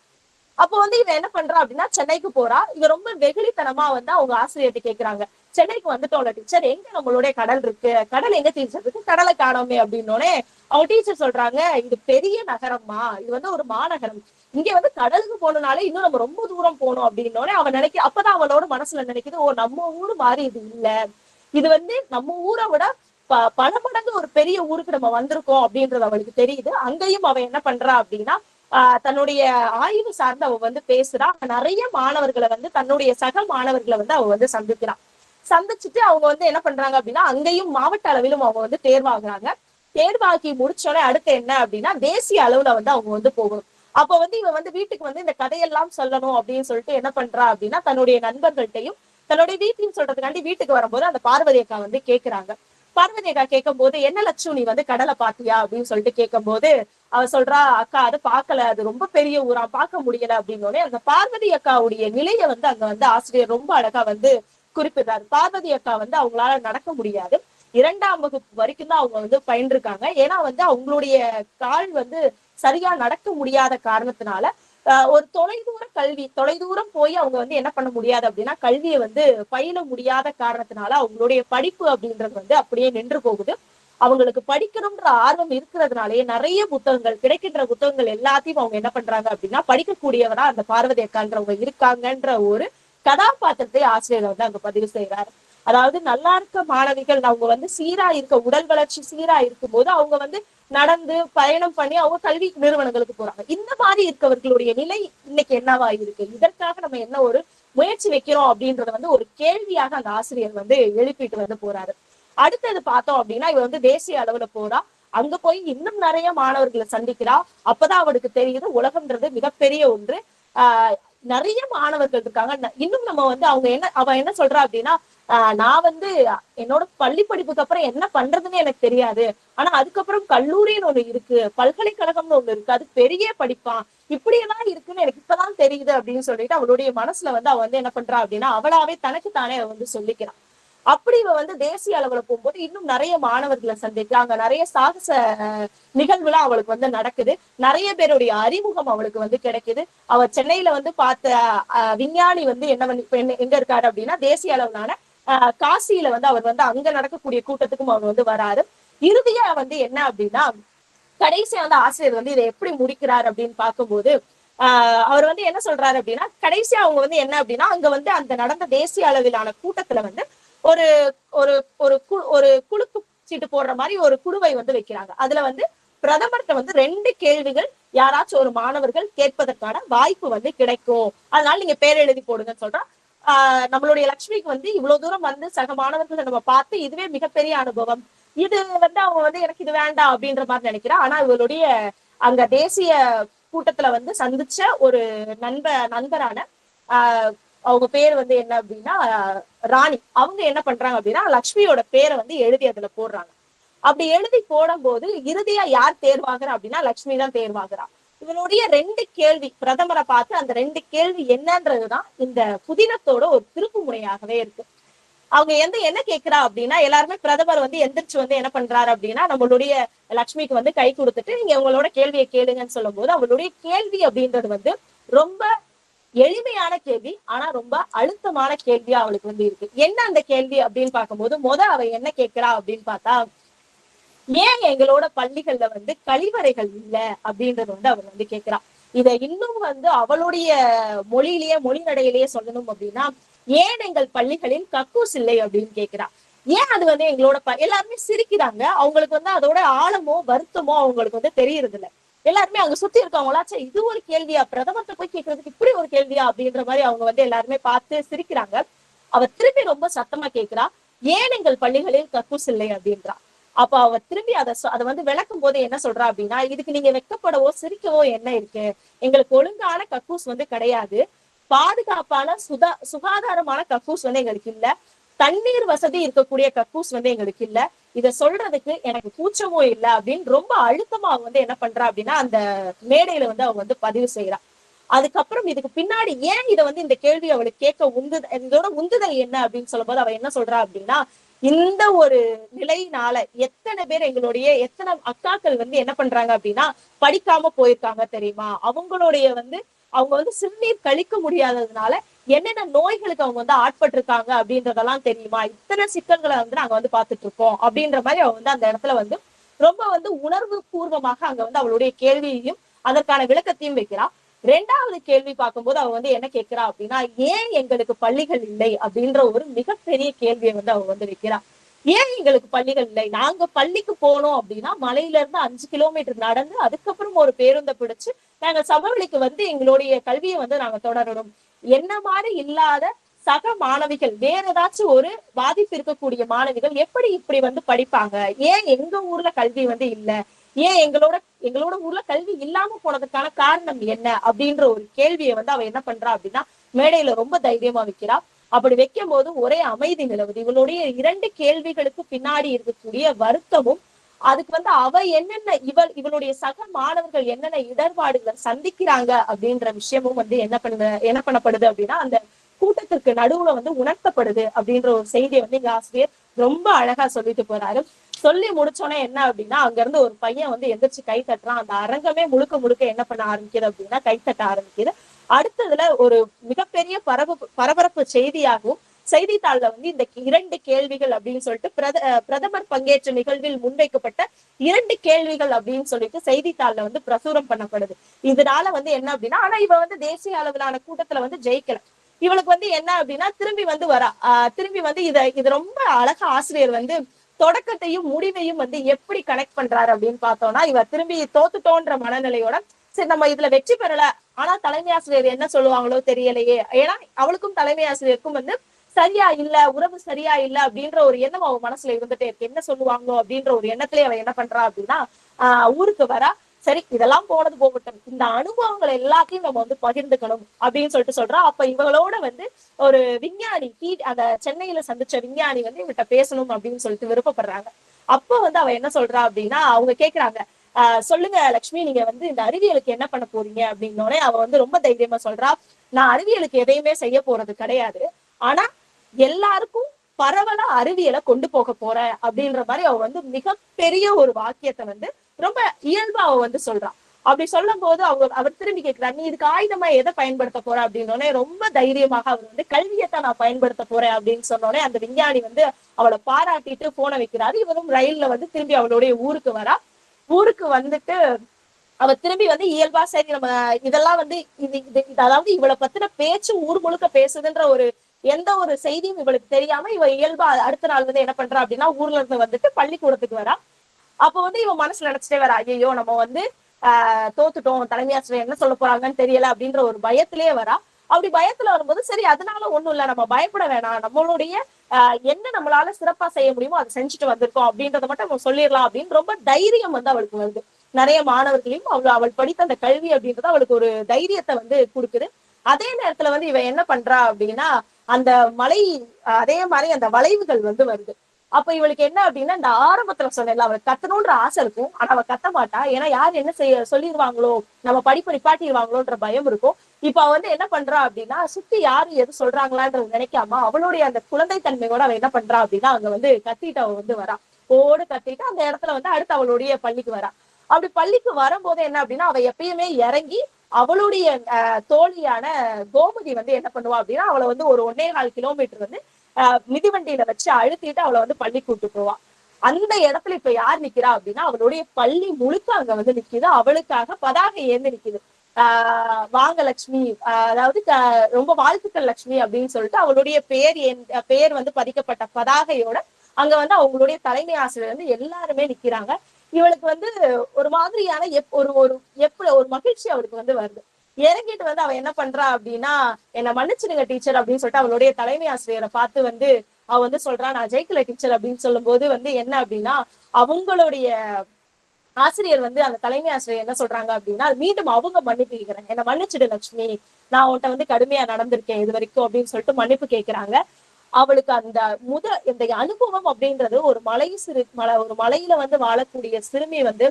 அப்போ வந்து இவன் என்ன பண்றா அப்படின்னா சென்னைக்கு போறா. இவ ரொம்ப வெகுளித்தனமா வந்து அவங்க ஆசிரியர்கிட்ட கேக்குறாங்க, சென்னைக்கு வந்துட்டோம்ல டீச்சர், எங்க நம்மளுடைய கடல் இருக்கு, கடல் எங்க டீச்சர் இருக்கு, கடலை காணோமே அப்படின்னோடனே அவங்க டீச்சர் சொல்றாங்க இது பெரிய நகரம்மா, இது வந்து ஒரு மாநகரம், இங்க வந்து கடலுக்கு போனனாலே இன்னும் நம்ம ரொம்ப தூரம் போகணும் அப்படின்னோடனே அவன் அப்பதான் அவளோட மனசுல நினைக்குது ஓ நம்ம ஊரு மாதிரி இது இல்ல, இது வந்து நம்ம ஊரை விட பல மடங்கு ஒரு பெரிய ஊருக்கு நம்ம வந்திருக்கோம் அப்படின்றது அவளுக்கு தெரியுது. அங்கேயும் அவ என்ன பண்றா அப்படின்னா தன்னுடைய ஆய்வு சார்ந்து அவ வந்து பேசுறா. நிறைய மாணவர்களை வந்து தன்னுடைய சக மாணவர்களை வந்து அவ வந்து சந்திச்சுட்டு அவங்க வந்து என்ன பண்றாங்க அப்படின்னா அங்கேயும் மாவட்ட அளவிலும் அவங்க வந்து தேர்வாகுறாங்க. தேர்வாக்கி முடிச்சோடனே அடுத்து என்ன அப்படின்னா தேசிய அளவுல வந்து அவங்க வந்து போகணும். அப்ப வந்து இவ வந்து வீட்டுக்கு வந்து இந்த கதையெல்லாம் சொல்லணும் அப்படின்னு சொல்லிட்டு என்ன பண்றா அப்படின்னா தன்னுடைய நண்பர்கள்ட்டையும் தன்னுடைய வீட்டையும் சொல்றதுக்காண்டி வீட்டுக்கு வரும்போது அந்த பார்வதி அக்கா வந்து கேக்குறாங்க. பார்வதி அக்கா கேட்கும் போது என்ன லட்சு நீ வந்து கடலை பாத்தியா அப்படின்னு சொல்லிட்டு கேட்கும் போது அவ சொல்றா, அக்கா அதை பார்க்கல, அது ரொம்ப பெரிய ஊரா, பார்க்க முடியல அப்படின்னோடனே அந்த பார்வதி அக்காவுடைய நிலைய வந்து அங்க வந்து ஆசிரியர் ரொம்ப அழகா வந்து குறிப்பிடுறாரு. பார்வதி அக்கா வந்து அவங்களால நடக்க முடியாது, 2ஆம் வகுப்பு வரைக்கும் தான் அவங்க வந்து பயின்றிருக்காங்க. ஏன்னா வந்து அவங்களுடைய கால் வந்து சரியா நடக்க முடியாத காரணத்தினால ஒரு தொலைதூரம் போய் அவங்க வந்து என்ன பண்ண முடியாது அப்படின்னா கல்வியை வந்து பயில முடியாத காரணத்தினால அவங்களுடைய படிப்பு அப்படின்றது வந்து அப்படியே நின்று போகுது. அவங்களுக்கு படிக்கணும்ன்ற ஆர்வம் இருக்கிறதுனாலேயே நிறைய புத்தகங்கள், கிடைக்கின்ற புத்தகங்கள் எல்லாத்தையும் அவங்க என்ன பண்றாங்க அப்படின்னா படிக்கக்கூடியவரா அந்த பார்வதி அக்கான்றவங்க இருக்காங்கன்ற ஒரு கதாபாத்திரத்தை ஆசிரியர் வந்து அங்க பதிவு செய்யறாரு. அதாவது நல்லா இருக்க மாணவிகள் அவங்க வந்து சீரா இருக்க, உடல் வளர்ச்சி சீரா இருக்கும் போது அவங்க வந்து நடந்து பயணம் பண்ணி அவங்க கல்வி நிறுவனங்களுக்கு போறாங்க. இந்த மாதிரி இருக்கவர்களுடைய நிலை இன்னைக்கு என்னவா இருக்கு, இதற்காக நம்ம என்ன ஒரு முயற்சி வைக்கிறோம் அப்படின்றத வந்து ஒரு கேள்வியாக அந்த ஆசிரியர் வந்து எழுப்பிட்டு வந்து போறாரு. அடுத்தது பார்த்தோம் அப்படின்னா இவ வந்து தேசிய அளவுல போறா, அங்க போய் இன்னும் நிறைய மாணவர்களை சந்திக்கிறா. அப்பதான் அவளுக்கு தெரியுது உலகம்ன்றது மிகப்பெரிய ஒன்று. நிறைய மாணவர்கள் இருக்காங்க. இன்னும் நம்ம வந்து அவ என்ன சொல்றா அப்படின்னா, நான் வந்து என்னோட பள்ளி படிப்புக்கு அப்புறம் என்ன பண்றதுன்னு எனக்கு தெரியாது, ஆனா அதுக்கப்புறம் கல்லூரின்னு ஒண்ணு இருக்கு, பல்கலைக்கழகம்னு ஒண்ணு இருக்கு, அது பெரிய படிப்பான், இப்படியெல்லாம் இருக்குன்னு எனக்கு இப்பதான் தெரியுது அப்படின்னு சொல்லிட்டு அவளுடைய மனசுல வந்து அவ வந்து என்ன பண்றா அப்படின்னா அவளாவே தனக்கு தானே அவ வந்து சொல்லிக்கிறான். அப்படி இவ வந்து தேசிய அளவுல போகும்போது இன்னும் நிறைய மாணவர்களை சந்திக்கிறாங்க, நிறைய சாகச நிகழ்வுலாம் அவளுக்கு வந்து நடக்குது, நிறைய பேருடைய அறிமுகம் அவளுக்கு வந்து கிடைக்குது. அவ சென்னையில வந்து பார்த்த விஞ்ஞானி வந்து எங்க இருக்காரு அப்படின்னா தேசிய அளவிலான காசியில வந்து அவர் வந்து அங்க நடக்கக்கூடிய கூட்டத்துக்கும் அவர் வந்து வராரு. இறுதியா வந்து என்ன அப்படின்னா கடைசியா வந்து ஆசிரியர் வந்து இதை எப்படி முடிக்கிறார் அப்படின்னு பார்க்கும்போது அவர் வந்து என்ன சொல்றாரு அப்படின்னா கடைசியா அவங்க வந்து என்ன அப்படின்னா அங்க வந்து அந்த நடந்த தேசிய அளவிலான கூட்டத்துல வந்து ஒரு ஒரு ஒரு குழுக்கு சீட்டு போடுற மாதிரி ஒரு குழுவை வந்து வைக்கிறாங்க. அதுல வந்து பிரதமர்கிட்ட வந்து 2 கேள்விகள் யாராச்சும் ஒரு மாணவர்கள் கேட்பதற்கான வாய்ப்பு வந்து கிடைக்கும், அதனால நீங்க பேர் எழுதி போடுங்கன்னு சொல்றான். நம்மளுடைய லட்சுமிக்கு வந்து இவ்வளவு தூரம் வந்து சக மாணவர்களை நம்ம பார்த்து இதுவே மிகப்பெரிய அனுபவம், இது வந்து அவங்க வந்து எனக்கு இது வேண்டாம் அப்படின்ற மாதிரி நினைக்கிறா. ஆனா இவளுடைய அங்க தேசிய கூட்டத்துல வந்து சந்திச்ச ஒரு நண்பரான அவங்க பேர் வந்து என்ன அப்படின்னா ராணி, அவங்க என்ன பண்றாங்க அப்படின்னா லட்சுமியோட பேரை வந்து எழுதி அதுல போடுறாங்க. அப்படி எழுதி போடும் போது இறுதியா யார் தேர்வாகிறா அப்படின்னா லட்சுமி தான் தேர்வாகிறா. இவனுடைய 2 கேள்வி பிரதமரை பார்த்து அந்த 2 கேள்வி என்னன்றதுதான் இந்த புதினத்தோட ஒரு திருப்பு முனையாகவே இருக்கு. அவங்க என்ன கேட்கிறா அப்படின்னா எல்லாருமே பிரதமர் வந்து எந்திரிச்சு வந்து என்ன பண்றாரு அப்படின்னா நம்மளுடைய லட்சுமிக்கு வந்து கை கொடுத்துட்டு நீங்க உங்களோட கேள்வியை கேளுங்கன்னு சொல்லும் போது அவளுடைய கேள்வி அப்படின்றது வந்து ரொம்ப எளிமையான கேள்வி, ஆனா ரொம்ப அழுத்தமான கேள்வியா அவளுக்கு வந்து இருக்கு. என்ன அந்த கேள்வி அப்படின்னு பார்க்கும்போது அவ என்ன கேட்கிறா அப்படின்னு பார்த்தா, ஏன் எங்களோட பள்ளிகள்ல வந்து கழிவறைகள் இல்ல அப்படின்றது வந்து அவர் வந்து கேட்கிறா. இதை இன்னும் வந்து அவளுடைய மொழி நடையிலேயே சொல்லணும் அப்படின்னா, ஏன் எங்கள் பள்ளிகளில் கக்கூஸ் இல்லை அப்படின்னு கேட்கிறா. ஏன் அது வந்து எங்களோட எல்லாருமே சிரிக்கிறாங்க, அவங்களுக்கு வந்து அதோட ஆழமோ வருத்தமோ அவங்களுக்கு வந்து தெரியறது இல்லை. எல்லாருமே அங்க சுத்தி இருக்கவங்களாச்சே இது ஒரு கேள்வியா, பிரதமர்கிட்ட போய் கேட்கறதுக்கு இப்படி ஒரு கேள்வியா அப்படின்ற மாதிரி அவங்க வந்து எல்லாருமே பார்த்து சிரிக்கிறாங்க. அவ திரும்பி ரொம்ப சத்தமா கேட்கிறா, ஏன் எங்கள் பள்ளிகளில் கக்கூஸ் இல்லை அப்படின்றா. அப்ப அவ திரும்பி அதை வந்து விளக்கும் போது என்ன சொல்றா அப்படின்னா, இதுக்கு நீங்க வெட்கப்படவோ சிரிக்கவோ என்ன இருக்கு, எங்களுக்கு ஒழுங்கான கக்கூஸ் வந்து கிடையாது, பாதுகாப்பான சுகாதாரமான கக்கூஸ் வந்து எங்களுக்கு இல்ல, தண்ணீர் வசதி இருக்கக்கூடிய கக்கூஸ் வந்து எங்களுக்கு இல்ல, இத சொல்றதுக்கு எனக்கு கூச்சமும் இல்லை அப்படின்னு ரொம்ப அழுத்தமா அவங்க வந்து என்ன பண்றா அப்படின்னா அந்த மேடையில வந்து அவங்க வந்து பதிவு செய்யறா. அதுக்கப்புறம் இதுக்கு பின்னாடி ஏன் இதை வந்து இந்த கேள்வி அவளுக்கு கேட்க இதோட உந்துதல் என்ன அப்படின்னு சொல்லும் போது அவ என்ன சொல்றா அப்படின்னா, இந்த ஒரு நிலையினால எத்தனை அக்காக்கள் வந்து என்ன பண்றாங்க அப்படின்னா படிக்காம போயிருக்காங்க தெரியுமா, அவங்க வந்து சிறுநீர் கழிக்க முடியாததுனால என்னென்ன நோய்களுக்கு அவங்க வந்து ஆட்பட்டிருக்காங்க அப்படின்றதெல்லாம் தெரியுமா, இத்தனை சிக்கல்களை வந்து நாங்க வந்து பார்த்துட்டு இருக்கோம் அப்படின்ற மாதிரி அவங்க வந்து அந்த இடத்துல வந்து ரொம்ப வந்து உணர்வு பூர்வமாக அங்க வந்து அவளுடைய கேள்வியையும் அதற்கான விளக்கத்தையும் வைக்கிறா. 2வது கேள்வி பார்க்கும்போது அவ வந்து என்ன கேட்கிறா அப்படின்னா, ஏன் எங்களுக்கு பள்ளிகள் இல்லை அப்படின்ற ஒரு மிகப்பெரிய கேள்வியை வந்து அவ வந்து வைக்கிறா. ஏன் எங்களுக்கு பள்ளிகள் இல்லை, நாங்க பள்ளிக்கு போனோம் அப்படின்னா மலையில இருந்து 5 கிலோமீட்டர் நடந்து அதுக்கப்புறம் ஒரு பேருந்தை பிடிச்சு நாங்க சமவெளிக்கு வந்து எங்களுடைய கல்வியை வந்து நாங்க தொடரணும், என்ன மாதிரி இல்லாத சக மாணவிகள் வேற ஏதாச்சும் ஒரு பாதிப்பு இருக்கக்கூடிய மாணவிகள் எப்படி இப்படி வந்து படிப்பாங்க, ஏன் எங்க ஊர்ல கல்வி வந்து இல்ல, ஏன் எங்களோட ஊர்ல கல்வி இல்லாம போனதுக்கான காரணம் என்ன அப்படின்ற ஒரு கேள்வியை வந்து அவ என்ன பண்றா அப்படின்னா மேடையில ரொம்ப தைரியமா வைக்கிறா. அப்படி வைக்கும் போது ஒரே அமைதி நிலவுது. இவளுடைய 2 கேள்விகளுக்கு பின்னாடி இருக்கக்கூடிய வருத்தமும் அதுக்கு வந்து அவ என்னென்ன இவளுடைய சக மாணவர்கள் என்னென்ன இடர்பாடுகளை சந்திக்கிறாங்க அப்படின்ற விஷயமும் வந்து என்ன பண்ணப்படுது அப்படின்னா அந்த கூட்டத்திற்கு நடுவுல வந்து உணர்த்தப்படுது அப்படின்ற ஒரு செய்தியை வந்து இங்க ஆசிரியர் ரொம்ப அழகா சொல்லிட்டு போறாரு. சொல்லி முடிச்சோன்னே என்ன அப்படின்னா அங்க இருந்து ஒரு பையன் வந்து எந்திரிச்சு கை தட்டுறான். அந்த அரங்கமே முழுக்க முழுக்க என்ன பண்ண ஆரம்பிக்குது அப்படின்னா கை தட்ட ஆரம்பிக்குது. அடுத்ததுல ஒரு மிகப்பெரிய பரபரப்பு செய்தியாகவும் செய்தித்தாள்ல வந்து இந்த 2 கேள்விகள் அப்படின்னு சொல்லிட்டு பிரதமர் பங்கேற்ற நிகழ்வில் முன்வைக்கப்பட்ட 2 கேள்விகள் அப்படின்னு சொல்லிட்டு செய்தித்தாள்ல வந்து பிரசுரம் பண்ணப்படுது. இதனால வந்து என்ன அப்படின்னா ஆனா இவ வந்து தேசிய அளவிலான கூட்டத்துல வந்து ஜெயிக்கல. இவளுக்கு வந்து என்ன அப்படின்னா திரும்பி வந்து வரா. திரும்பி வந்து இது ரொம்ப அழகா ஆசிரியர் வந்து தொடக்கத்தையும் முடிவையும் வந்து எப்படி கனெக்ட் பண்றாரு அப்படின்னு பார்த்தோம்னா இவ திரும்பி தோத்துட்டோன்ற மனநிலையோட சரி நம்ம இதுல வெற்றி பெறல ஆனா தலைமை ஆசிரியர் என்ன சொல்லுவாங்களோ தெரியலையே, ஏன்னா அவளுக்கும் தலைமை ஆசிரியருக்கும் வந்து சரியா இல்ல, உறவு சரியா இல்ல அப்படின்ற ஒரு எண்ணம் அவ மனசுல இருந்துட்டே இருக்கு. என்ன சொல்லுவாங்களோ அப்படின்ற ஒரு எண்ணத்திலேயே அவ என்ன பண்றா அப்படின்னா ஊருக்கு வரா. சரி இதெல்லாம் போனது போகட்டும், இந்த அனுபவங்கள் எல்லாத்தையும் நம்ம வந்து பகிர்ந்துக்கணும் அப்படின்னு சொல்லிட்டு சொல்றா. அப்ப இவங்களோட வந்து ஒரு விஞ்ஞானி அந்த சென்னையில சந்திச்ச விஞ்ஞானி வந்து இவகிட்ட பேசணும் அப்படின்னு சொல்லிட்டு விருப்பப்படுறாங்க. அப்ப வந்து அவ என்ன சொல்றா அப்படின்னா அவங்க கேக்குறாங்க சொல்லுங்க லட்சுமி நீங்க வந்து இந்த அறிவியலுக்கு என்ன பண்ண போறீங்க அப்படின்னோடனே அவ வந்து ரொம்ப தைரியமா சொல்றா நான் அறிவியலுக்கு எதையுமே செய்ய போறது கிடையாது, ஆனா எல்லாருக்கும் பரவலா அறிவியலை கொண்டு போக போற அப்படின்ற மாதிரி அவ வந்து மிகப்பெரிய ஒரு வாக்கியத்தை வந்து ரொம்ப இயல்பா அவ வந்து சொல்றான். அப்படி சொல்லும் போது அவர் திரும்பி கேட்கிறார் நீ இதுக்கு ஆயுதமா எதை பயன்படுத்த போற அப்படின்னோடனே ரொம்ப தைரியமாக அவர் வந்து கல்வியைத்தான் நான் பயன்படுத்த போறேன் அப்படின்னு சொன்னோடனே அந்த விஞ்ஞானி வந்து அவளை பாராட்டிட்டு போன வைக்கிறாரு. இவரும் ரயில்ல வந்து திரும்பி அவளுடைய ஊருக்கு வரா. ஊருக்கு வந்துட்டு அவ திரும்பி வந்து இயல்பா சரி நம்ம இதெல்லாம் வந்து அதாவது இவளை பத்தின பேச்சு ஊர் முழுக்க பேசுதுன்ற ஒரு எந்த ஒரு செய்தியும் இவளுக்கு தெரியாம இவ இயல்பா அடுத்த நாள் வந்து என்ன பண்றா அப்படின்னா ஊர்ல இருந்து வந்துட்டு பள்ளிக்கூடத்துக்கு வரா. அப்ப வந்து இவன் மனசுல நினைச்சிட்டே வரா ஐயோ நம்ம வந்து தோத்துட்டோம், தலைமை ஆசிரியர் என்ன சொல்ல போறாங்கன்னு தெரியல அப்படின்ற ஒரு பயத்திலேயே வரா. அப்படி பயத்துல வரும்போது சரி அதனால ஒண்ணும் இல்ல நம்ம பயப்பட வேணாம், நம்மளுடைய என்ன நம்மளால சிறப்பா செய்ய முடியுமோ அதை செஞ்சுட்டு வந்திருக்கோம் அப்படின்றத மட்டும் நம்ம சொல்லிடலாம் அப்படின்னு ரொம்ப தைரியம் வந்து அவளுக்கு வருது. நிறைய மாணவர்களையும் அவள் படித்த அந்த கல்வி அப்படின்றது அவளுக்கு ஒரு தைரியத்தை வந்து கொடுக்குது. அதே நேரத்துல வந்து இவ என்ன பண்றா அப்படின்னா அந்த மலை அதே மாதிரி அந்த வளைவுகள் வந்து வருது. அப்ப இவளுக்கு என்ன அப்படின்னா இந்த ஆரம்பத்துல சொன்னேன்ல அவளுக்கு கத்தணும்ன்ற ஆசை இருக்கும், ஆனா அவ கத்த மாட்டா. ஏன்னா யார் என்ன சொல்லிடுவாங்களோ நம்ம படிப்பு நிப்பாட்டிடுவாங்களோன்ற பயம் இருக்கும். இப்ப அவ வந்து என்ன பண்றா அப்படின்னா சுத்தி யாரு எது சொல்றாங்களான்றது நினைக்காம அவளுடைய அந்த குழந்தை தன்மையோட அவ என்ன பண்றா அப்படின்னா அங்க வந்து கத்திட்டு அவ வந்து வரா. ஓடு கத்திட்டு அந்த இடத்துல வந்து அடுத்து அவளுடைய பள்ளிக்கு வரா. அப்படி பள்ளிக்கு வரும்போது என்ன அப்படின்னா அவ எப்பயுமே இறங்கி அவளுடைய தோழியான கோமதி வந்து என்ன பண்ணுவா அப்படின்னா அவளை வந்து ஒரு 1.25 கிலோமீட்டர் வந்து மிதிவண்டியில வச்சு அழுத்திட்டு அவளை வந்து பள்ளி கூட்டு போவா. அந்த இடத்துல இப்ப யார் நிக்கிறா அப்படின்னா அவளுடைய பள்ளி முழுக்க அங்க வந்து நிக்குது. அவளுக்காக பதாகை ஏந்து நிக்குது. வாங்க லட்சுமி, அதாவது ரொம்ப வாழ்த்துக்கள் லட்சுமி அப்படின்னு சொல்லிட்டு அவளுடைய பெயர் வந்து பதிக்கப்பட்ட பதாகையோட அங்க வந்து அவங்களுடைய தலைமை ஆசிரியர் வந்து எல்லாருமே நிக்கிறாங்க. இவளுக்கு வந்து ஒரு மாதிரியான ஒரு மகிழ்ச்சி அவளுக்கு வந்து வருது. இறங்கிட்டு வந்து அவ என்ன பண்றா அப்படின்னா என்ன மன்னிச்சிடுங்க டீச்சர் அப்படின்னு சொல்லிட்டு அவளுடைய தலைமை ஆசிரியரை பார்த்து வந்து அவ வந்து சொல்றா நான் ஜெயிக்கல டீச்சர் அப்படின்னு சொல்லும் போது வந்து என்ன அப்படின்னா அவங்களுடைய ஆசிரியர் வந்து அந்த தலைமை ஆசிரியர் என்ன சொல்றாங்க அப்படின்னா மீண்டும் அவங்க மன்னிப்பு கேட்கிறேன், என்ன மன்னிச்சிடு லட்சுமி, நான் உன்கிட்ட வந்து கடுமையா நடந்திருக்கேன் இது வரைக்கும் அப்படின்னு சொல்லிட்டு மன்னிப்பு கேட்கிறாங்க. அவளுக்கு அந்த இந்த அனுபவம் அப்படின்றது ஒரு ஒரு மலையில வந்து வாழக்கூடிய சிறுமி வந்து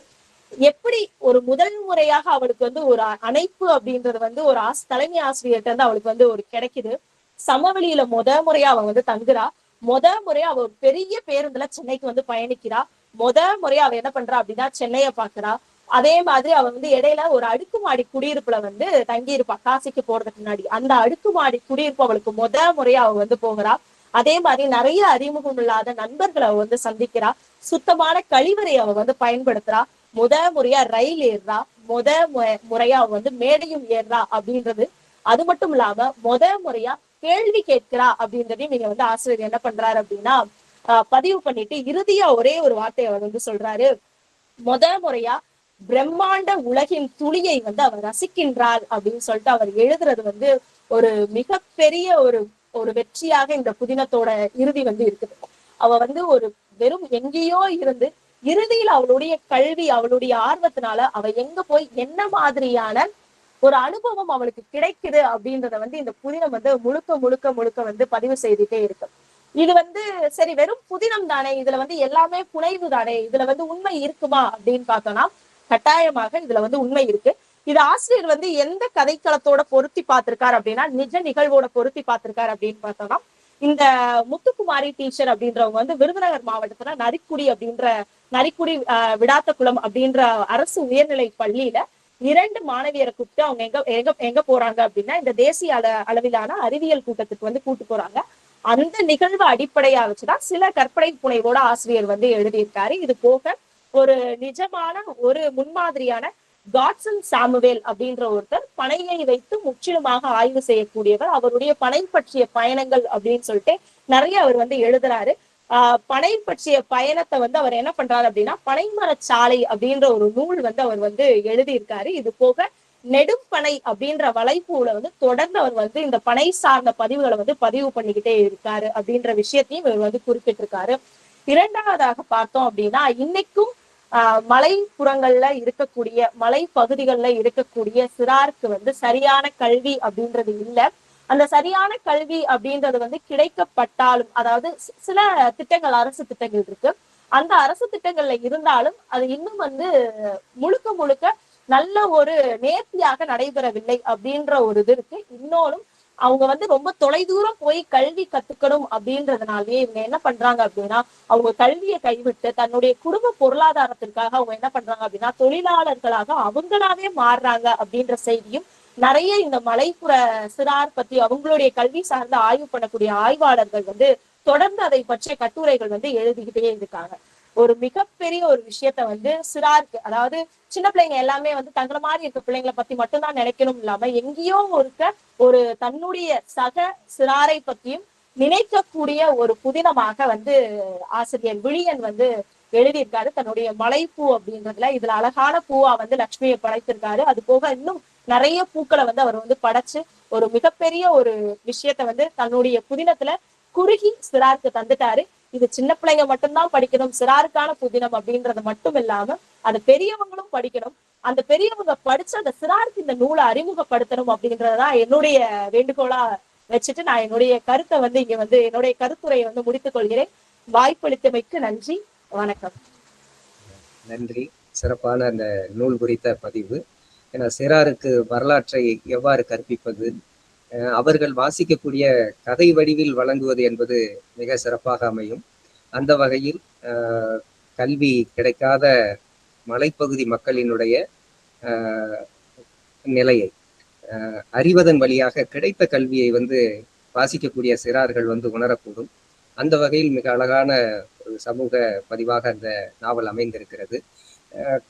எப்படி ஒரு முதல் முறையாக அவளுக்கு வந்து ஒரு அணைப்பு அப்படின்றது வந்து ஒரு தலைமை ஆசிரியர்கிட்ட இருந்து அவளுக்கு வந்து ஒரு கிடைக்குது. சமவெளியில முறையா அவ வந்து தங்குறா. முறையா அவ ஒரு பெரிய பேருந்துல சென்னைக்கு வந்து பயணிக்கிறா. முறையா அவ என்ன பண்றா அப்படின்னா சென்னைய பாக்குறா. அதே மாதிரி அவ வந்து இடையில ஒரு அடுக்குமாடி குடியிருப்புல வந்து தங்கி இருப்பா காசிக்கு போறதுக்கு முன்னாடி. அந்த அடுக்குமாடி குடியிருப்பு அவளுக்கு முறையா அவ வந்து போகிறா. அதே மாதிரி நிறைய அறிமுகம் இல்லாத நண்பர்களை அவ வந்து சந்திக்கிறா. சுத்தமான கழிவறை அவ வந்து பயன்படுத்துறா. முறையா ரயில் ஏறுறா. முறையா அவ வந்து மேடையும் ஏறுறா அப்படின்றது. அது மட்டும் இல்லாம முறையா கேள்வி கேட்கிறா அப்படின்றதையும் நீங்க வந்து ஆசிரியர் என்ன பண்றாரு அப்படின்னா பதிவு பண்ணிட்டு இறுதியா ஒரே ஒரு வார்த்தையை அவர் வந்து சொல்றாரு. முறையா பிரம்மாண்ட உலகின் துளியை வந்து அவர் ரசிக்கின்றார் அப்படின்னு சொல்லிட்டு அவர் எழுதுறது வந்து ஒரு மிகப்பெரிய ஒரு வெற்றியாக இந்த புதினத்தோட இறுதி வந்து இருக்குது. அவ வந்து ஒரு வெறும் எங்கேயோ இருந்து இறுதியில் அவளுடைய கல்வி அவளுடைய ஆர்வத்தினால அவ எங்க போய் என்ன மாதிரியான ஒரு அனுபவம் அவளுக்கு கிடைக்குது அப்படின்றத வந்து இந்த புதினம் வந்து முழுக்க முழுக்க முழுக்க வந்து பதிவு செய்துட்டே இருக்கு. இது சரி வெறும் புதினம் தானே, இதுல எல்லாமே புனைவு தானே, இதுல உண்மை இருக்குமா அப்படின்னு பார்த்தோம்னா கட்டாயமாக இதுல உண்மை இருக்கு. இது ஆசிரியர் எந்த கதைக்களத்தோட பொருத்தி பார்த்திருக்காரு அப்படின்னா நிஜ நிகழ்வோட பொருத்தி பார்த்திருக்காரு அப்படின்னு பார்த்தோம்னா, இந்த முத்துக்குமாரி டீச்சர் அப்படின்றவங்க விருதுநகர் மாவட்டத்துல நரிக்குடி விடாத்தகுளம் அப்படின்ற அரசு உயர்நிலை பள்ளியில 2 மாணவியரை கூப்பிட்டு அவங்க எங்க எங்க எங்க போறாங்க அப்படின்னா இந்த தேசிய அளவிலான அறிவியல் கூட்டத்துக்கு கூட்டு போறாங்க. அந்த நிகழ்வு அடிப்படையா வச்சுதான் சில கற்பனை புனைவோட ஆசிரியர் எழுதியிருக்காரு. இது போக ஒரு நிஜமான ஒரு முன்மாதிரியான காட்சன் சாமுவேல் அப்படின்ற ஒருத்தர் பனையை வைத்து முற்றிலுமாக ஆய்வு செய்யக்கூடியவர். அவருடைய பனை பற்றிய பயணங்கள் அப்படின்னு சொல்லிட்டு நிறைய அவர் எழுதுறாரு. பனை பற்றிய பயணத்தை அவர் என்ன பண்றாரு அப்படின்னா பனைமரச்சாலை அப்படின்ற ஒரு நூல் அவர் எழுதியிருக்காரு. இது போக நெடும் பனை அப்படின்ற வலைப்பூல தொடர்ந்து அவர் இந்த பனை சார்ந்த பதிவுகளை பதிவு பண்ணிக்கிட்டே இருக்காரு அப்படின்ற விஷயத்தையும் இவர் குறிப்பிட்டிருக்காரு. இரண்டாவதாக பார்த்தோம் அப்படின்னா இன்னைக்கும் மலைப்புறங்கள்ல இருக்கக்கூடிய மலை பகுதிகள்ல இருக்கக்கூடிய சிறாருக்கு சரியான கல்வி அப்படின்றது இல்ல. அந்த சரியான கல்வி அப்படின்றது கிடைக்கப்பட்டாலும், அதாவது சில திட்டங்கள் அரசு திட்டங்கள் இருக்கு, அந்த அரசு திட்டங்கள்ல இருந்தாலும் அது இன்னும் முழுக்க முழுக்க நல்ல ஒரு நேர்த்தியாக நடைபெறவில்லை அப்படின்ற ஒரு இது இருக்கு. இன்னொன்னும் அவங்க ரொம்ப தொலைதூரம் போய் கல்வி கத்துக்கணும் அப்படின்றதுனாலயே இவங்க என்ன பண்றாங்க அப்படின்னா அவங்க கல்வியை கைவிட்டு தன்னுடைய குடும்ப பொருளாதாரத்திற்காக அவங்க என்ன பண்றாங்க அப்படின்னா தொழிலாளர்களாக அவங்களாவே மாறுறாங்க அப்படின்ற செய்தியும் நிறைய இந்த மலைப்புற சிறார் பத்தி அவங்களுடைய கல்வி சார்ந்த ஆய்வு பண்ணக்கூடிய ஆய்வாளர்கள் தொடர்ந்து அதை பற்றிய கட்டுரைகள் எழுதிக்கிட்டே இருக்காங்க. ஒரு மிகப்பெரிய ஒரு விஷயத்த சிறாருக்கு, அதாவது சின்ன பிள்ளைங்க எல்லாமே தங்களை மாதிரி இருக்க பிள்ளைங்களை பத்தி மட்டும்தான் நினைக்கணும் இல்லாம எங்கேயோ இருக்க ஒரு தன்னுடைய சக சிறாரை பத்தியும் நினைக்கக்கூடிய ஒரு புதினமாக ஆசிரியர் விழியன் எழுதியிருக்காரு. தன்னுடைய மலைப்பூ அப்படின்றதுல இதுல அழகான பூவா லட்சுமியை படைத்திருக்காரு. அது போக இன்னும் நிறைய பூக்களை அவர் படைச்சு ஒரு மிகப்பெரிய ஒரு விஷயத்த தன்னுடைய புதினத்துல குறுகி சிறாருக்கு தந்துட்டாரு. இது சின்ன பிள்ளைங்க மட்டும்தான் படிக்கணும், சிறாருக்கான புதினம் அப்படின்றது மட்டும் இல்லாம அது பெரியவங்களும் படிக்கணும். அந்த பெரியவங்க படிச்சு அந்த சிறாருக்கு இந்த நூலை அறிமுகப்படுத்தணும் அப்படின்றதுதான் என்னுடைய வேண்டுகோளா வச்சுட்டு நான் என்னுடைய கருத்தை இங்க என்னுடைய கருத்துரையை முடித்துக் கொள்கிறேன். வாய்ப்பளித்தமைக்கு நன்றி, வணக்கம். நன்றி. சிறப்பான அந்த நூல் குறித்த பதிவு. ஏன்னா சிறாருக்கு வரலாற்றை எவ்வாறு கற்பிப்பது, அவர்கள் வாசிக்கக்கூடிய கதை வடிவில் வழங்குவது என்பது மிக சிறப்பாக அமையும். அந்த வகையில் கல்வி கிடைக்காத மலைப்பகுதி மக்களினுடைய நிலையை அறிவதன் வழியாக கிடைத்த கல்வியை வாசிக்கக்கூடிய சிறார்கள் உணரக்கூடும். அந்த வகையில் மிக அழகான ஒரு சமூக பதிவாக அந்த நாவல் அமைந்திருக்கிறது.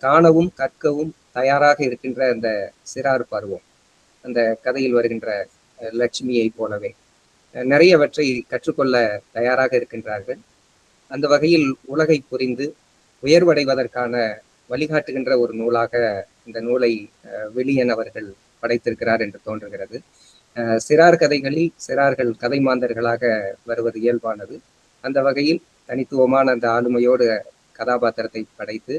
காணவும் கற்கவும் தயாராக இருக்கின்ற அந்த சிறார் பருவம் அந்த கதையில் வருகின்ற லட்சுமியை போலவே நிறையவற்றை கற்றுக்கொள்ள தயாராக இருக்கின்றார்கள். அந்த வகையில் உலகை புரிந்து உயர்வடைவதற்கான வழிகாட்டுகின்ற ஒரு நூலாக இந்த நூலை விழியன் அவர்கள் படைத்திருக்கிறார் என்று தோன்றுகிறது. சிறார் கதைகளில் சிறார்கள் கதை மாந்தர்களாக வருவது இயல்பானது. அந்த வகையில் தனித்துவமான அந்த ஆளுமையோடு கதாபாத்திரத்தை படைத்து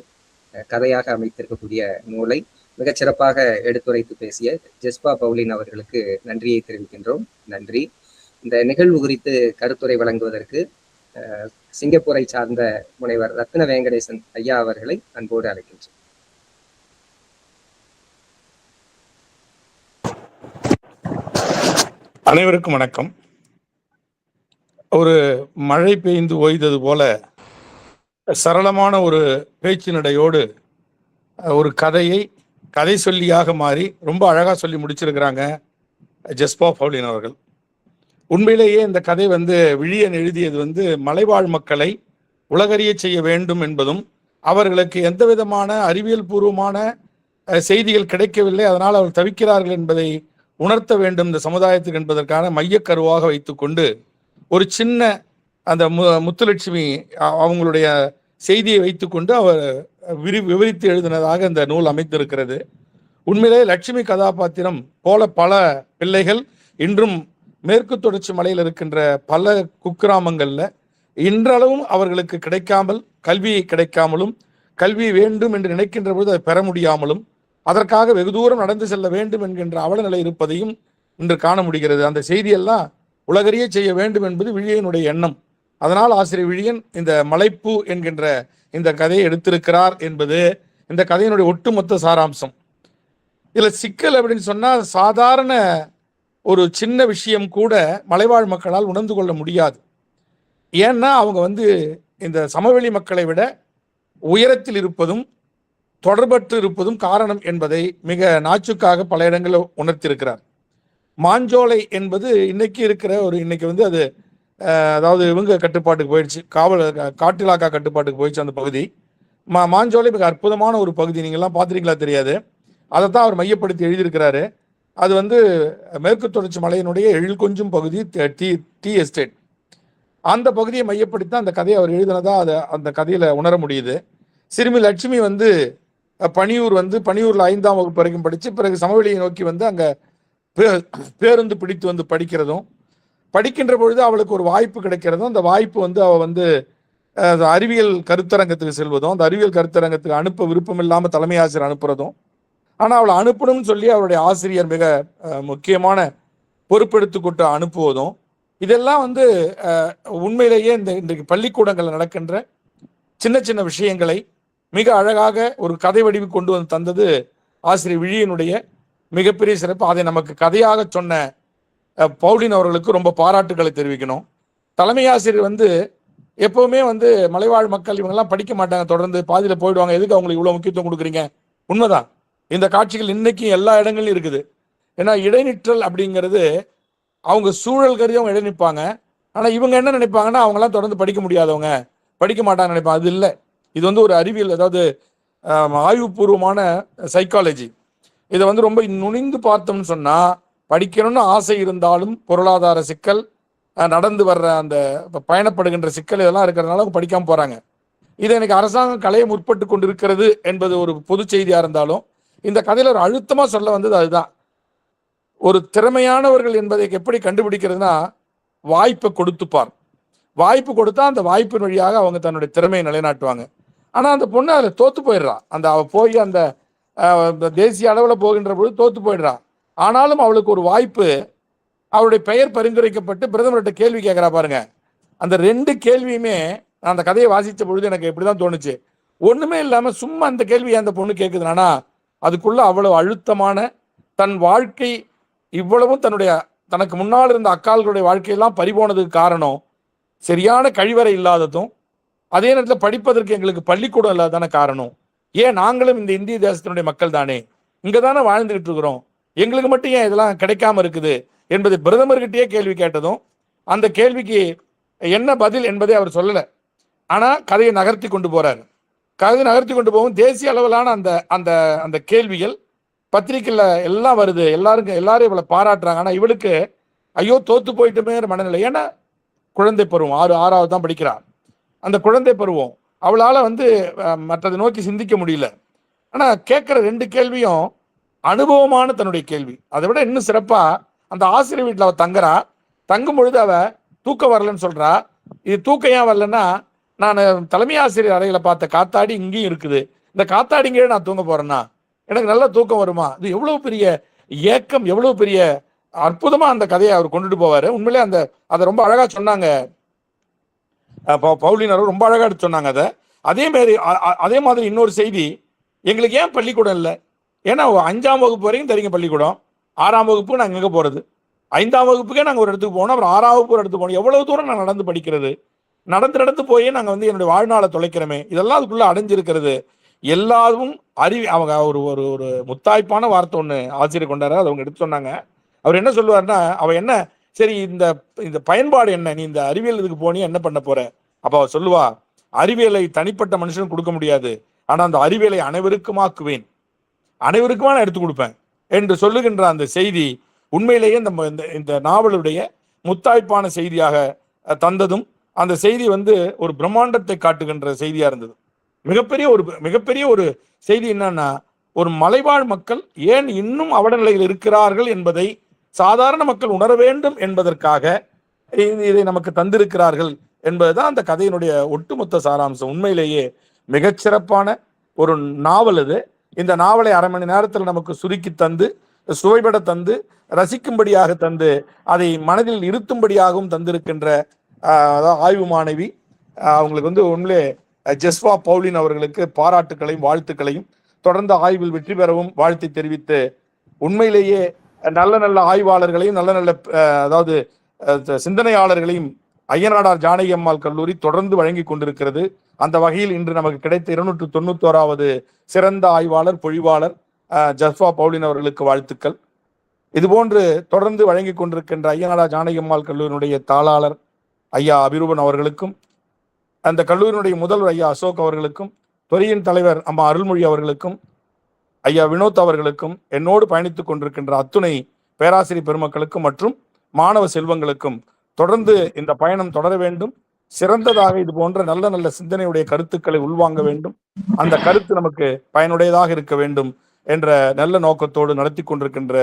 கதையாக அமைத்திருக்கக்கூடிய நூலை மிகச்சிறப்பாக எடுத்துரைத்து பேசிய ஜெஸ்பா பவுலின் அவர்களுக்கு நன்றியை தெரிவிக்கின்றோம். நன்றி. இந்த நிகழ்வு குறித்து கருத்துரை வழங்குவதற்கு சிங்கப்பூரை சார்ந்த முனைவர் ரத்ன வெங்கடேசன் ஐயா அவர்களை அன்போடு அழைக்கின்றோம். அனைவருக்கும் வணக்கம். ஒரு மழை பெய்ந்து ஓய்ந்தது போல சரளமான ஒரு பேச்சு நடையோடு ஒரு கதை சொல்லியாக மாறி ரொம்ப அழகா சொல்லி முடிச்சிருக்கிறாங்க ஜெஸ்பா பவுலின் அவர்கள். உண்மையிலேயே இந்த கதை விழியன் எழுதியது மலைவாழ் மக்களை உலகறிய செய்ய வேண்டும் என்பதும் அவர்களுக்கு எந்த விதமான அறிவியல் பூர்வமான செய்திகள் கிடைக்கவில்லை, அதனால் அவர்கள் தவிக்கிறார்கள் என்பதை உணர்த்த வேண்டும் இந்த சமுதாயத்துக்கு என்பதற்கான மையக்கருவாக வைத்துக்கொண்டு ஒரு சின்ன அந்த முத்துலட்சுமி அவங்களுடைய செய்தியை வைத்துக்கொண்டு அவர் விவரித்து எழுதினதாக இந்த நூல் அமைத்திருக்கிறது. உண்மையிலே லட்சுமி கதாபாத்திரம் போல பல பிள்ளைகள் இன்றும் மேற்கு தொடர்ச்சி மலையில் இருக்கின்ற பல குக்கிராமங்கள்ல இன்றளவும் அவர்களுக்கு கிடைக்காமல், கல்வியை கிடைக்காமலும், கல்வி வேண்டும் என்று நினைக்கின்ற பொழுது அதை பெற முடியாமலும், அதற்காக வெகு தூரம் நடந்து செல்ல வேண்டும் என்கின்ற அவல நிலை இருப்பதையும் இன்று காண முடிகிறது. அந்த செய்தியெல்லாம் உலகறிய செய்ய வேண்டும் என்பது விழியனுடைய எண்ணம். அதனால் ஆசிரியர் விழியன் இந்த மலைப்பூ என்கின்ற இந்த கதையை எடுத்திருக்கிறார் என்பது இந்த கதையினுடைய ஒட்டுமொத்த சாராம்சம். இதுல சிக்கல் அப்படின்னு சொன்னா, சாதாரண ஒரு சின்ன விஷயம் கூட மலைவாழ் மக்களால் உணர்ந்து கொள்ள முடியாது. ஏன்னா அவங்க இந்த சமவெளி மக்களை விட உயரத்தில் இருப்பதும் தொடர்பற்று இருப்பதும் காரணம் என்பதை மிக நாச்சுக்காக பல இடங்களில் உணர்த்தியிருக்கிறார். மாஞ்சோலை என்பது இன்னைக்கு இருக்கிற இன்னைக்கு அது அதாவது இவங்க கட்டுப்பாட்டுக்கு போயிடுச்சு, காட்டிலாக்கா கட்டுப்பாட்டுக்கு போயிடுச்சு அந்த பகுதி. மாஞ்சோலை மிக அற்புதமான ஒரு பகுதி, நீங்கள்லாம் பார்த்துருக்கீங்களா தெரியாது. அதை தான் அவர் மையப்படுத்தி எழுதியிருக்கிறாரு. அது மேற்கு தொடர்ச்சி மலையினுடைய எழில் கொஞ்சம் பகுதி, டீ எஸ்டேட், அந்த பகுதியை மையப்படுத்தி அந்த கதையை அவர் எழுதினதா அந்த கதையில உணர முடியுது. சிறுமி லட்சுமி பணியூர்ல 5ஆம் வகுப்பு வரைக்கும் படிச்சு பிறகு சமவெளியை நோக்கி அங்க பேருந்து பிடித்து படிக்கிறதும், படிக்கின்ற பொழுது அவளுக்கு ஒரு வாய்ப்பு கிடைக்கிறதும், அந்த வாய்ப்பு அவ அறிவியல் கருத்தரங்கத்துக்கு செல்வதும், அந்த அறிவியல் கருத்தரங்கத்துக்கு அனுப்ப விருப்பம் இல்லாம தலைமை ஆசிரியர் அனுப்புறதும், ஆனா அவளை அனுப்பணும்னு சொல்லி அவருடைய ஆசிரியர் மிக முக்கியமான பொறுப்பெடுத்துக்கொண்டு அனுப்புவதும், இதெல்லாம் உண்மையிலேயே இன்றைக்கு பள்ளிக்கூடங்களில் நடக்கின்ற சின்ன சின்ன விஷயங்களை மிக அழகாக ஒரு கதை வடிவு கொண்டு தந்தது ஆசிரியர் விழியனுடைய மிகப்பெரிய சிறப்பு. அதை நமக்கு கதையாக சொன்ன பவுலின் அவர்களுக்கு ரொம்ப பாராட்டுகளை தெரிவிக்கணும். தலைமை ஆசிரியர் எப்பவுமே மலைவாழ் மக்கள் இவங்கெல்லாம் படிக்க மாட்டாங்க, தொடர்ந்து பாதியில போயிடுவாங்க, எதுக்கு அவங்களுக்கு இவ்வளவு முக்கியத்துவம் கொடுக்குறீங்க? உண்மைதான், இந்த காட்சிகள் இன்னைக்கு எல்லா இடங்களிலும் இருக்குது. ஏன்னா இடைநிற்றல் அப்படிங்கிறது அவங்க சூழல் கருதி அவங்க இடைநிற்பாங்க. ஆனா இவங்க என்ன நினைப்பாங்கன்னா, அவங்கெல்லாம் தொடர்ந்து படிக்க முடியாதவங்க, படிக்க மாட்டாங்க நினைப்பாங்க. அது இல்லை, இது ஒரு அறிவியல், அதாவது ஆய்வுபூர்வமான சைக்காலஜி. இதை ரொம்ப நுனிந்து பார்த்தோம்னு சொன்னா, படிக்கணும்னு ஆசை இருந்தாலும் பொருளாதார சிக்கல், நடந்து வர்ற அந்த பயணப்படுகின்ற சிக்கல், இதெல்லாம் இருக்கிறதுனால அவங்க படிக்காம போறாங்க. இதை எனக்கு அரசாங்கம் கலையை முற்பட்டு கொண்டு இருக்கிறது என்பது ஒரு பொது செய்தியா இருந்தாலும், இந்த கதையில ஒரு அழுத்தமா சொல்ல வந்தது அதுதான். ஒரு திறமையானவர்கள் என்பதை எப்படி கண்டுபிடிக்கிறதுனா, வாய்ப்பை கொடுத்துப்பார். வாய்ப்பு கொடுத்தா அந்த வாய்ப்பின் வழியாக அவங்க தன்னுடைய திறமையை நிலைநாட்டுவாங்க. ஆனா அந்த பொண்ணு அதில் தோத்து போயிடுறா. அவ போய் அந்த தேசிய அளவில் போகின்ற பொழுது தோத்து போயிடுறா. ஆனாலும் அவளுக்கு ஒரு வாய்ப்பு, அவருடைய பெயர் பரிந்துரைக்கப்பட்டு பிரதமர்கிட்ட கேள்வி கேட்கிறா பாருங்க. அந்த 2 கேள்வியுமே அந்த கதையை வாசித்த பொழுது எனக்கு எப்படிதான் தோணுச்சு, ஒண்ணுமே இல்லாம சும்மா அந்த கேள்வியை அந்த பொண்ணு கேட்குதுனா, அதுக்குள்ள அவ்வளவு அழுத்தமான தன் வாழ்க்கை, இவ்வளவும் தனக்கு முன்னால் இருந்த அக்கால்களுடைய வாழ்க்கையெல்லாம் பறிபோனதுக்கு காரணம் சரியான கழிவறை இல்லாததும், அதே நேரத்தில் படிப்பதற்கு எங்களுக்கு பள்ளிக்கூடம் இல்லாதான காரணம். ஏன் நாங்களும் இந்த இந்திய தேசத்தினுடைய மக்கள் தானே, இங்க தானே வாழ்ந்துகிட்டு இருக்கிறோம், எங்களுக்கு மட்டும் ஏன் இதெல்லாம் கிடைக்காம இருக்குது என்பதை பிரதமர்கிட்டயே கேள்வி கேட்டதும், அந்த கேள்விக்கு என்ன பதில் என்பதை அவர் சொல்லல. ஆனா கதையை நகர்த்தி கொண்டு போறாரு. கதையை நகர்த்தி கொண்டு போகும் தேசிய அளவிலான அந்த அந்த அந்த கேள்விகள் பத்திரிகையில் எல்லாம் வருது, எல்லாரும் இவளை பாராட்டுறாங்க. ஆனா இவளுக்கு ஐயோ தோத்து போயிட்டுமே மனநிலை. ஏன்னா குழந்தை பருவம், 6வது தான் படிக்கிறான். அந்த குழந்தை பருவம் அவளால மற்றதை நோக்கி சிந்திக்க முடியல. ஆனா கேட்கிற 2 கேள்வியும் அனுபவமான தன்னுடைய கேள்வி. அதை விட இன்னும் சிறப்பா, அந்த ஆசிரியர் வீட்டில் அவ தங்குறா. தங்கும் பொழுது அவ தூக்கம் வரலன்னு சொல்றா. இது தூக்கம் ஏன் வரலன்னா, நான் தலைமை ஆசிரியர் அறையில பார்த்த காத்தாடி இங்கேயும் இருக்குது, இந்த காத்தாடிங்கே நான் தூங்க போறேன்னா எனக்கு நல்ல தூக்கம் வருமா? இது எவ்வளவு பெரிய ஏக்கம், எவ்வளவு பெரிய அற்புதமா அந்த கதையை அவர் கொண்டுட்டு போவாரு. உண்மையிலே அதை ரொம்ப அழகா சொன்னாங்க பவுலினர், ரொம்ப அழகா எடுத்து சொன்னாங்க அதை. அதே மாதிரி இன்னொரு செய்தி, எங்களுக்கு ஏன் பள்ளிக்கூடம் இல்லை? ஏன்னா 5ஆம் வகுப்பு வரைக்கும் தெரியுங்க பள்ளிக்கூடம், 6ஆம் வகுப்பு நாங்கள் எங்கே போறது? 5ஆம் வகுப்புக்கே நாங்கள் ஒரு இடத்துக்கு போனோம், அப்புறம் 6ஆம் வகுப்பு ஒரு இடத்துக்கு போனோம். எவ்வளவு தூரம் நான் நடந்து படிக்கிறது? நடந்து போய் நாங்கள் என்னுடைய வாழ்நாளை தொலைக்கிறோமே. இதெல்லாம் அதுக்குள்ள அடைஞ்சிருக்கிறது. எல்லாரும் அவங்க ஒரு முத்தாய்ப்பான வார்த்தை ஒன்று ஆசிரியர் கொண்டாரு, அதை அவங்க எடுத்து சொன்னாங்க. அவர் என்ன சொல்லுவார்னா, அவ என்ன சரி இந்த பயன்பாடு என்ன, நீ இந்த அறிவியல் இதுக்கு போனி என்ன பண்ண போற? அப்ப அவ சொல்லுவா, அறிவியலை தனிப்பட்ட மனுஷன் கொடுக்க முடியாது, ஆனா அந்த அறிவியலை அனைவருக்குமாக்குவேன், அனைவருக்குமா நான் எடுத்து கொடுப்பேன் என்று சொல்லுகின்ற அந்த செய்தி உண்மையிலேயே இந்த நாவலுடைய முத்தாய்ப்பான செய்தியாக தந்ததும், அந்த செய்தி ஒரு பிரம்மாண்டத்தை காட்டுகின்ற செய்தியா இருந்தது. மிகப்பெரிய ஒரு செய்தி என்னன்னா, ஒரு மலைவாழ் மக்கள் ஏன் இன்னும் அவலநிலையில் இருக்கிறார்கள் என்பதை சாதாரண மக்கள் உணர வேண்டும் என்பதற்காக இதை நமக்கு தந்திருக்கிறார்கள் என்பதுதான் அந்த கதையினுடைய ஒட்டுமொத்த சாராம்சம். உண்மையிலேயே மிகச்சிறப்பான ஒரு நாவல் இது. இந்த நாவலை 1/2 மணி நேரத்தில் நமக்கு சுருக்கி தந்து, சுவைபட தந்து, ரசிக்கும்படியாக தந்து, அதை மனதில் இருத்தும்படியாகவும் தந்திருக்கின்ற அதாவது ஆய்வு மாணவி, அவங்களுக்கு வந்து உண்மையிலே ஜெஸ்வா பவுலின் அவர்களுக்கு பாராட்டுக்களையும் வாழ்த்துக்களையும், தொடர்ந்து ஆய்வில் வெற்றி பெறவும் வாழ்த்து தெரிவித்து, உண்மையிலேயே நல்ல நல்ல ஆய்வாளர்களையும் நல்ல நல்ல அதாவது சிந்தனையாளர்களையும் ஐயனாடார் ஜானகி அம்மாள் கல்லூரி தொடர்ந்து வழங்கி கொண்டிருக்கிறது. அந்த வகையில் இன்று நமக்கு கிடைத்த 291வது சிறந்த ஆய்வாளர் பொழிவாளர் ஜஸ்வா பவுலின் அவர்களுக்கு வாழ்த்துக்கள். இதுபோன்று தொடர்ந்து வழங்கி கொண்டிருக்கின்ற ஐயனாடார் ஜானகி அம்மாள் கல்லூரியினுடைய தாளாளர் ஐயா அபிரூபன் அவர்களுக்கும், அந்த கல்லூரியினுடைய முதல்வர் ஐயா அசோக் அவர்களுக்கும், துறையின் தலைவர் அம்மா அருள்மொழி அவர்களுக்கும், ஐயா வினோத் அவர்களுக்கும், என்னோடு பயணித்துக் கொண்டிருக்கின்ற அத்துணை பேராசிரியர் பெருமக்களுக்கும் மற்றும் மாணவ செல்வங்களுக்கும் தொடர்ந்து இந்த பயணம் தொடர வேண்டும். சிறந்ததாக இது போன்ற நல்ல நல்ல சிந்தனையுடைய கருத்துக்களை உள்வாங்க வேண்டும். அந்த கருத்து நமக்கு பயனுடையதாக இருக்க வேண்டும் என்ற நல்ல நோக்கத்தோடு நடத்தி கொண்டிருக்கின்ற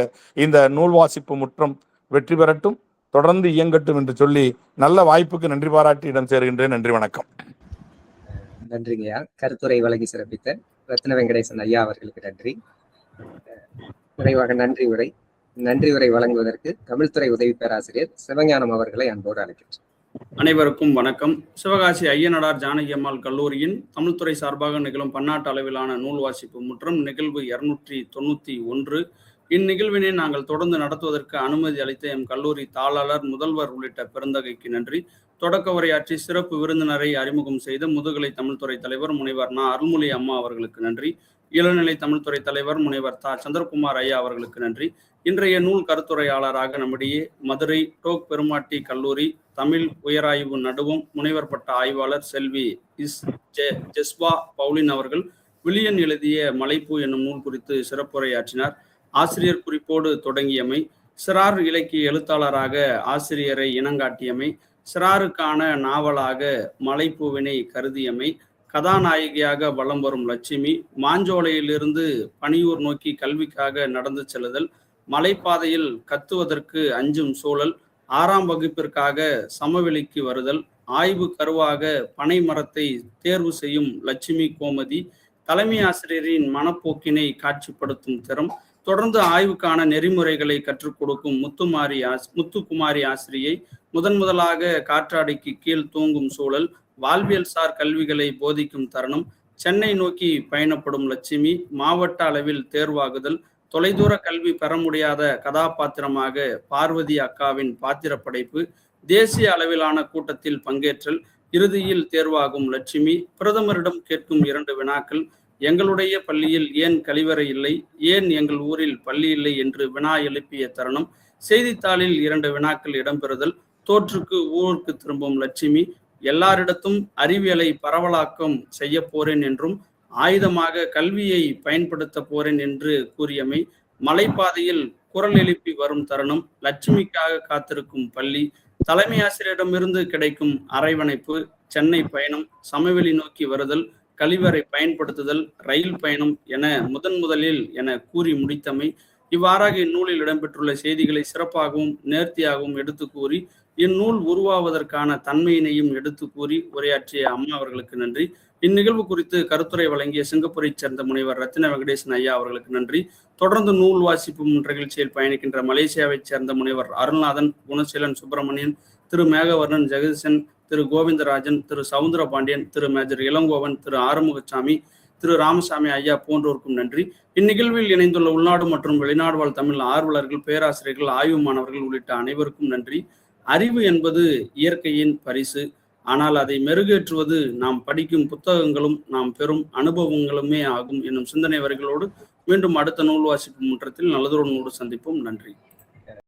இந்த நூல் வாசிப்பு முற்றம் வெற்றி பெறட்டும், தொடர்ந்து இயங்கட்டும் என்று சொல்லி நல்ல வாய்ப்புக்கு நன்றி பாராட்டி இடம் சேர்கின்றேன். நன்றி, வணக்கம். நன்றிங்கய்யா. கருத்துரை வழங்கி சிறப்பித்த ரத்ன வெங்கடேசன் ஐயா அவர்களுக்கு நன்றி. நிறைவாக நன்றி உரை வழங்குவதற்கு தமிழ்துறை உதவி பேராசிரியர் சிவஞானம் அவர்களை அன்போடு அழைக்கின்றேன். அனைவருக்கும் வணக்கம். சிவகாசி ஐயனாடார் ஜானகி அம்மாள் கல்லூரியின் தமிழ்துறை சார்பாக நிகழும் பன்னாட்டு அளவிலான நூல் வாசிப்பு முற்றம் நிகழ்வு 291. இந்நிகழ்வினை நாங்கள் தொடர்ந்து நடத்துவதற்கு அனுமதி அளித்த எம் கல்லூரி தாளாளர், முதல்வர் உள்ளிட்ட பெருந்தகைக்கு நன்றி. தொடக்க உரையாற்றி சிறப்பு விருந்தினரை அறிமுகம் செய்த முதுகலை தமிழ்துறை தலைவர் முனைவர் நா. அருள்மொழி அம்மா அவர்களுக்கு நன்றி. இளநிலை தமிழ்துறை தலைவர் முனைவர் தா. சந்திரகுமார் ஐயா அவர்களுக்கு நன்றி. இன்றைய நூல் கருத்துரையாளராக நம்முடைய மதுரை டோக் பெருமாட்டி கல்லூரி தமிழ் உயராய்வு நடுவம் முனைவர் பட்ட ஆய்வாளர் செல்வி ஜெஸ்வா பவுலின் அவர்கள் வில்லியன் எழுதிய மலைப்பூ என்னும் நூல் குறித்து சிறப்புரையாற்றினார். ஆசிரியர் குறிப்போடு தொடங்கியமை, சிறார் இலக்கிய எழுத்தாளராக ஆசிரியரை இனங்காட்டியமை, சிறாருக்கான நாவலாக மலைப்பூவினை கருதியமை, கதாநாயகியாக வலம் வரும் லட்சுமி, மாஞ்சோலையிலிருந்து பணியூர் நோக்கி கல்விக்காக நடந்து செல்லுதல், மலைப்பாதையில் கத்துவதற்கு அஞ்சும் சூழல், 6ஆம் வகுப்பிற்காக சமவெளிக்கு வருதல், ஆய்வு கருவாக பனை மரத்தை தேர்வு செய்யும் லட்சுமி கோமதி, தலைமை ஆசிரியரின் மனப்போக்கினை காட்சிப்படுத்தும் திறம், தொடர்ந்து ஆய்வுக்கான நெறிமுறைகளை கற்றுக் கொடுக்கும் முத்துக்குமாரி ஆசிரியை, முதலாக காற்றாடிக்கு கீழ் தூங்கும் சூழல், வாழ்வியல் சார் கல்விகளை போதிக்கும் தருணம், சென்னை நோக்கி பயணப்படும் லட்சுமி, மாவட்ட அளவில் தேர்வாகுதல், தொலைதூர கல்வி பெற முடியாத கதாபாத்திரமாக பார்வதி அக்காவின் பாத்திர படைப்பு, தேசிய அளவிலான கூட்டத்தில் பங்கேற்றல், இறுதியில் தேர்வாகும் லட்சுமி, பிரதமரிடம் கேட்கும் 2 வினாக்கள், எங்களுடைய பள்ளியில் ஏன் கழிவறை இல்லை, ஏன் எங்கள் ஊரில் பள்ளி இல்லை என்று வினா எழுப்பிய தருணம், செய்தித்தாளில் 2 வினாக்கள் இடம்பெறுதல், தோற்றுக்கு ஊருக்கு திரும்பும் லட்சுமி, எல்லாரிடத்தும் அறிவியலை பரவலாக்கம் செய்ய போறேன் என்றும் ஆயுதமாக கல்வியை பயன்படுத்த போறேன் என்று கூறியமை, மலைப்பாதையில் குரல் எழுப்பி வரும் தருணம், லட்சுமிக்காக காத்திருக்கும் பள்ளி, தலைமை ஆசிரியரிடமிருந்து கிடைக்கும் அரவணைப்பு, சென்னை பயணம், சமவெளி நோக்கி வருதல், கழிவறை பயன்படுத்துதல், ரயில் பயணம் என முதலில் என கூறி முடித்தமை, இவ்வாறாக இந்நூலில் இடம்பெற்றுள்ள செய்திகளை சிறப்பாகவும் நேர்த்தியாகவும் எடுத்து கூறி இந்நூல் உருவாவதற்கான தன்மையினையும் எடுத்து கூறி உரையாற்றிய அம்மா அவர்களுக்கு நன்றி. இந்நிகழ்வு குறித்து கருத்துரை வழங்கிய சிங்கப்பூரைச் சேர்ந்த முனைவர் ரத்ன வெங்கடேசன் ஐயா அவர்களுக்கு நன்றி. தொடர்ந்து நூல் வாசிப்பு நிகழ்ச்சியில் பயணிக்கின்ற மலேசியாவைச் சேர்ந்த முனைவர் அருள்நாதன், குணசீலன் சுப்பிரமணியன், திரு மேகவர்ணன், ஜெகதீசன், திரு கோவிந்தராஜன், திரு சவுந்தர பாண்டியன், திரு மேஜர் இளங்கோவன், திரு ஆறுமுகசாமி, திரு ராமசாமி ஐயா போன்றோருக்கும் நன்றி. இந்நிகழ்வில் இணைந்துள்ள உள்நாடு மற்றும் வெளிநாடு வாழ் தமிழ் ஆர்வலர்கள், பேராசிரியர்கள், ஆய்வு மாணவர்கள் உள்ளிட்ட அனைவருக்கும் நன்றி. அறிவு என்பது இயற்கையின் பரிசு. ஆனால் அதை மெருகேற்றுவது நாம் படிக்கும் புத்தகங்களும் நாம் பெறும் அனுபவங்களுமே ஆகும் என்னும் சிந்தனை வரிகளோடு மீண்டும் அடுத்த நூல் வாசிப்பு முற்றத்தில் நல்லதொரு நூறு சந்திப்போம். நன்றி.